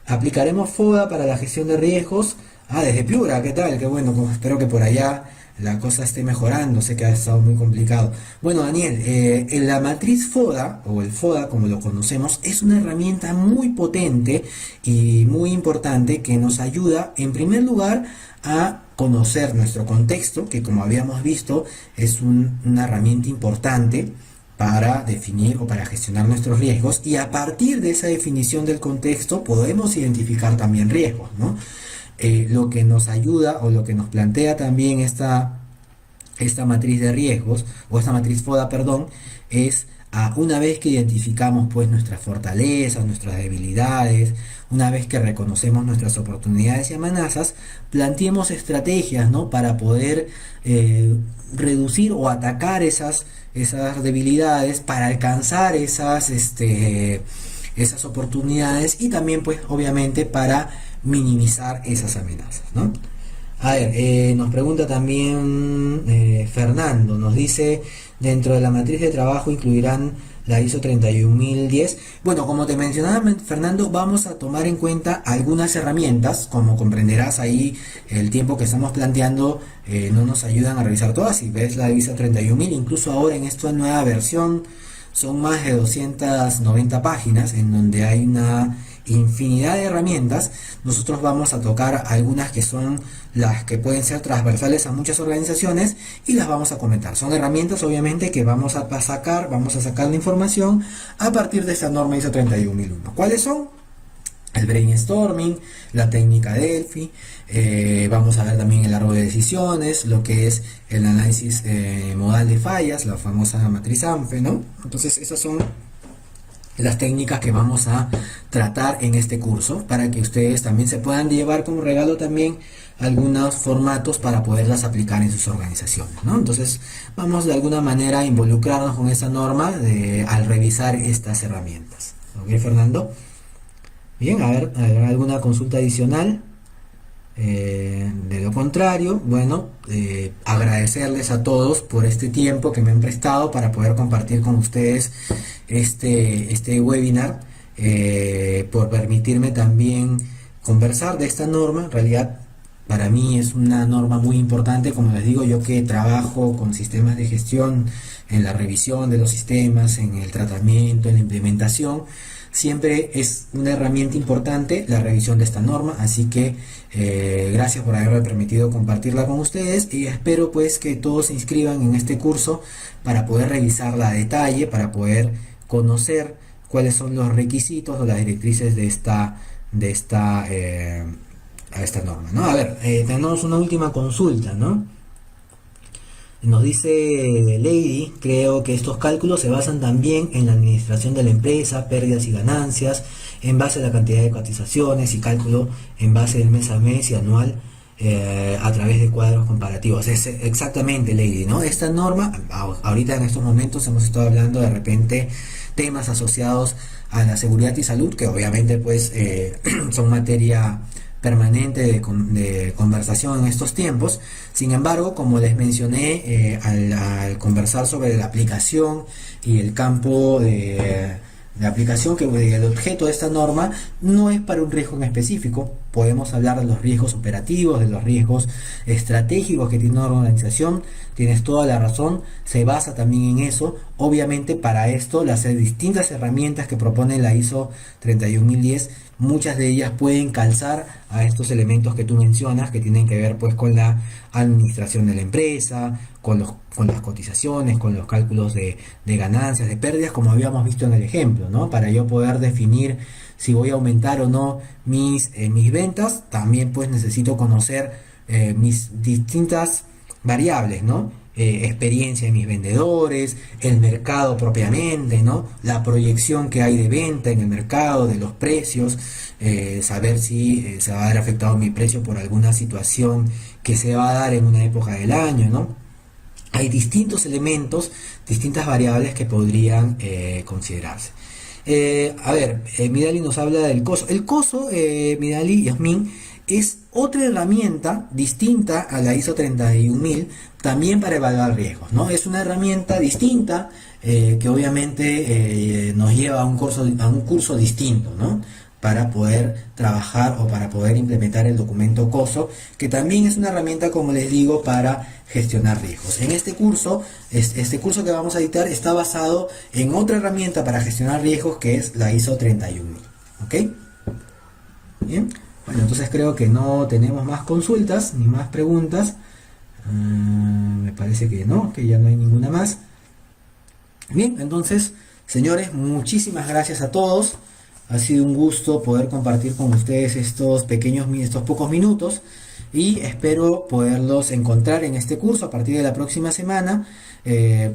aplicaremos FODA para la gestión de riesgos. Ah, desde Piura, ¿qué tal? Qué bueno, pues espero que por allá la cosa esté mejorando, sé que ha estado muy complicado. Bueno, Daniel, en la matriz FODA, o el FODA como lo conocemos, es una herramienta muy potente y muy importante que nos ayuda, en primer lugar, a conocer nuestro contexto, que como habíamos visto, es una herramienta importante para definir o para gestionar nuestros riesgos, y a partir de esa definición del contexto podemos identificar también riesgos, ¿no? Lo que nos ayuda o lo que nos plantea también esta matriz de riesgos, o esta matriz FODA, perdón, es una vez que identificamos pues nuestras fortalezas, nuestras debilidades, una vez que reconocemos nuestras oportunidades y amenazas, planteemos estrategias, ¿no? Para poder reducir o atacar esas debilidades, para alcanzar esas oportunidades, y también pues obviamente para minimizar esas amenazas, ¿no? A ver, nos pregunta también Fernando, nos dice, dentro de la matriz de trabajo incluirán la ISO 31010. Bueno, como te mencionaba, Fernando, vamos a tomar en cuenta algunas herramientas. Como comprenderás, ahí el tiempo que estamos planteando no nos ayudan a revisar todas. Si ves la ISO 31000, incluso ahora en esta nueva versión son más de 290 páginas en donde hay una infinidad de herramientas. Nosotros vamos a tocar algunas que son las que pueden ser transversales a muchas organizaciones y las vamos a comentar. Son herramientas obviamente que vamos a sacar la información a partir de esta norma ISO 31001. ¿Cuáles son? El brainstorming, la técnica Delphi, vamos a ver también el árbol de decisiones, lo que es el análisis modal de fallas, la famosa matriz ANFE, ¿no? Entonces esas son las técnicas que vamos a tratar en este curso, para que ustedes también se puedan llevar como regalo también algunos formatos para poderlas aplicar en sus organizaciones, ¿no? Entonces vamos de alguna manera a involucrarnos con esa norma al revisar estas herramientas. ¿Ok, Fernando? Bien, a ver, ¿alguna consulta adicional? De lo contrario, bueno, agradecerles a todos por este tiempo que me han prestado para poder compartir con ustedes este webinar, por permitirme también conversar de esta norma. En realidad, para mí es una norma muy importante, como les digo, yo que trabajo con sistemas de gestión, en la revisión de los sistemas, en el tratamiento, en la implementación. Siempre es una herramienta importante la revisión de esta norma, así que gracias por haberme permitido compartirla con ustedes, y espero pues que todos se inscriban en este curso para poder revisarla a detalle, para poder conocer cuáles son los requisitos o las directrices de esta norma, ¿no? A ver, tenemos una última consulta, ¿no? Nos dice Lady, creo que estos cálculos se basan también en la administración de la empresa, pérdidas y ganancias, en base a la cantidad de cotizaciones y cálculo en base del mes a mes y anual, a través de cuadros comparativos. Es exactamente, Lady, ¿no? Esta norma, ahorita en estos momentos hemos estado hablando de repente temas asociados a la seguridad y salud, que obviamente pues son materia permanente de conversación en estos tiempos. Sin embargo, como les mencioné al conversar sobre la aplicación y el campo La aplicación que el objeto de esta norma no es para un riesgo en específico. Podemos hablar de los riesgos operativos, de los riesgos estratégicos que tiene una organización. Tienes toda la razón, se basa también en eso. Obviamente para esto las distintas herramientas que propone la ISO 31010, muchas de ellas pueden calzar a estos elementos que tú mencionas, que tienen que ver pues con la administración de la empresa, con las cotizaciones, con los cálculos de ganancias, de pérdidas, como habíamos visto en el ejemplo, ¿no? Para yo poder definir si voy a aumentar o no mis ventas, también pues necesito conocer mis distintas variables, ¿no? Experiencia de mis vendedores, el mercado propiamente, ¿no? La proyección que hay de venta en el mercado, de los precios, saber si se va a ver afectado mi precio por alguna situación que se va a dar en una época del año, ¿no? Hay distintos elementos, distintas variables que podrían considerarse. Midali nos habla del COSO. El COSO, Midali y Yasmin, es otra herramienta distinta a la ISO 31000 también para evaluar riesgos, ¿no? Es una herramienta distinta que obviamente nos lleva a un curso distinto, ¿no? Para poder trabajar o para poder implementar el documento COSO, que también es una herramienta, como les digo, para gestionar riesgos. En este curso que vamos a editar está basado en otra herramienta para gestionar riesgos, que es la ISO 31000. ¿Ok? Bien. Bueno, entonces creo que no tenemos más consultas ni más preguntas. Me parece que no, que ya no hay ninguna más. Bien, entonces, señores, muchísimas gracias a todos. Ha sido un gusto poder compartir con ustedes estos pocos minutos, y espero poderlos encontrar en este curso a partir de la próxima semana.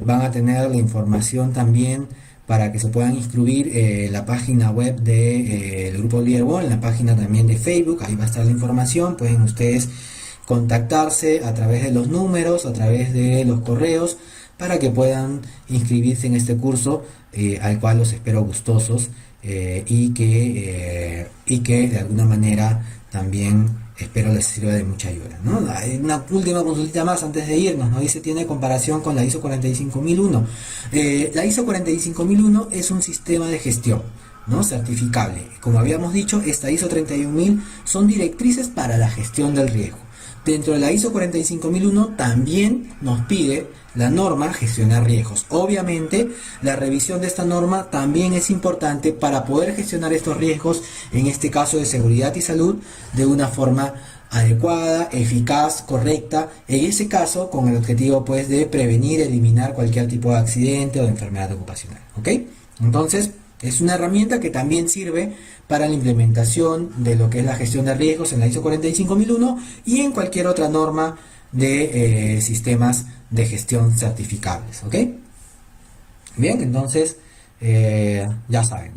Van a tener la información también para que se puedan inscribir en la página web del Grupo Leaderboard, en la página también de Facebook. Ahí va a estar la información. Pueden ustedes contactarse a través de los números, a través de los correos, para que puedan inscribirse en este curso, al cual los espero gustosos, y que de alguna manera también espero les sirva de mucha ayuda, ¿no? Hay una última consulta más antes de irnos, ¿no? Dice, tiene comparación con la ISO 45001. La ISO 45001 es un sistema de gestión, ¿no? Certificable. Como habíamos dicho, esta ISO 31000 son directrices para la gestión del riesgo. Dentro de la ISO 45001 también nos pide la norma gestionar riesgos. Obviamente, la revisión de esta norma también es importante para poder gestionar estos riesgos, en este caso de seguridad y salud, de una forma adecuada, eficaz, correcta, en ese caso con el objetivo pues de prevenir, eliminar cualquier tipo de accidente o de enfermedad ocupacional. ¿Ok? Entonces, es una herramienta que también sirve para la implementación de lo que es la gestión de riesgos en la ISO 45001 y en cualquier otra norma de sistemas de gestión certificables. ¿Ok? Bien, entonces ya saben,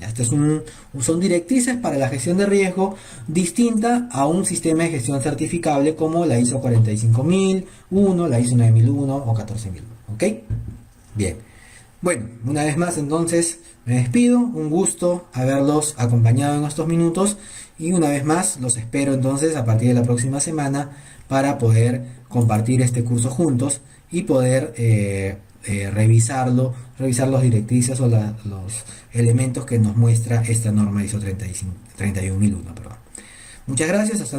son directrices para la gestión de riesgo distinta a un sistema de gestión certificable como la ISO 45001, la ISO 9001 o 14001. ¿Ok? Bien. Bueno, una vez más entonces me despido, un gusto haberlos acompañado en estos minutos, y una vez más los espero entonces a partir de la próxima semana para poder compartir este curso juntos y poder revisar los directrices o los elementos que nos muestra esta norma ISO 31001. Perdón. Muchas gracias,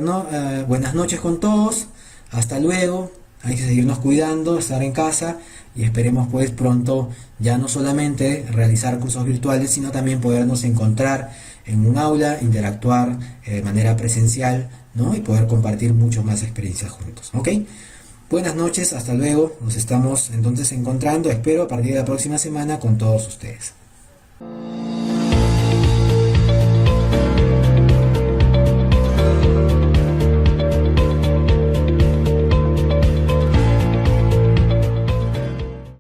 buenas noches con todos, hasta luego. Hay que seguirnos cuidando, estar en casa, y esperemos pues pronto ya no solamente realizar cursos virtuales, sino también podernos encontrar en un aula, interactuar de manera presencial, ¿no? Y poder compartir mucho más experiencias juntos. ¿Ok? Buenas noches, hasta luego. Nos estamos entonces encontrando, espero, a partir de la próxima semana con todos ustedes.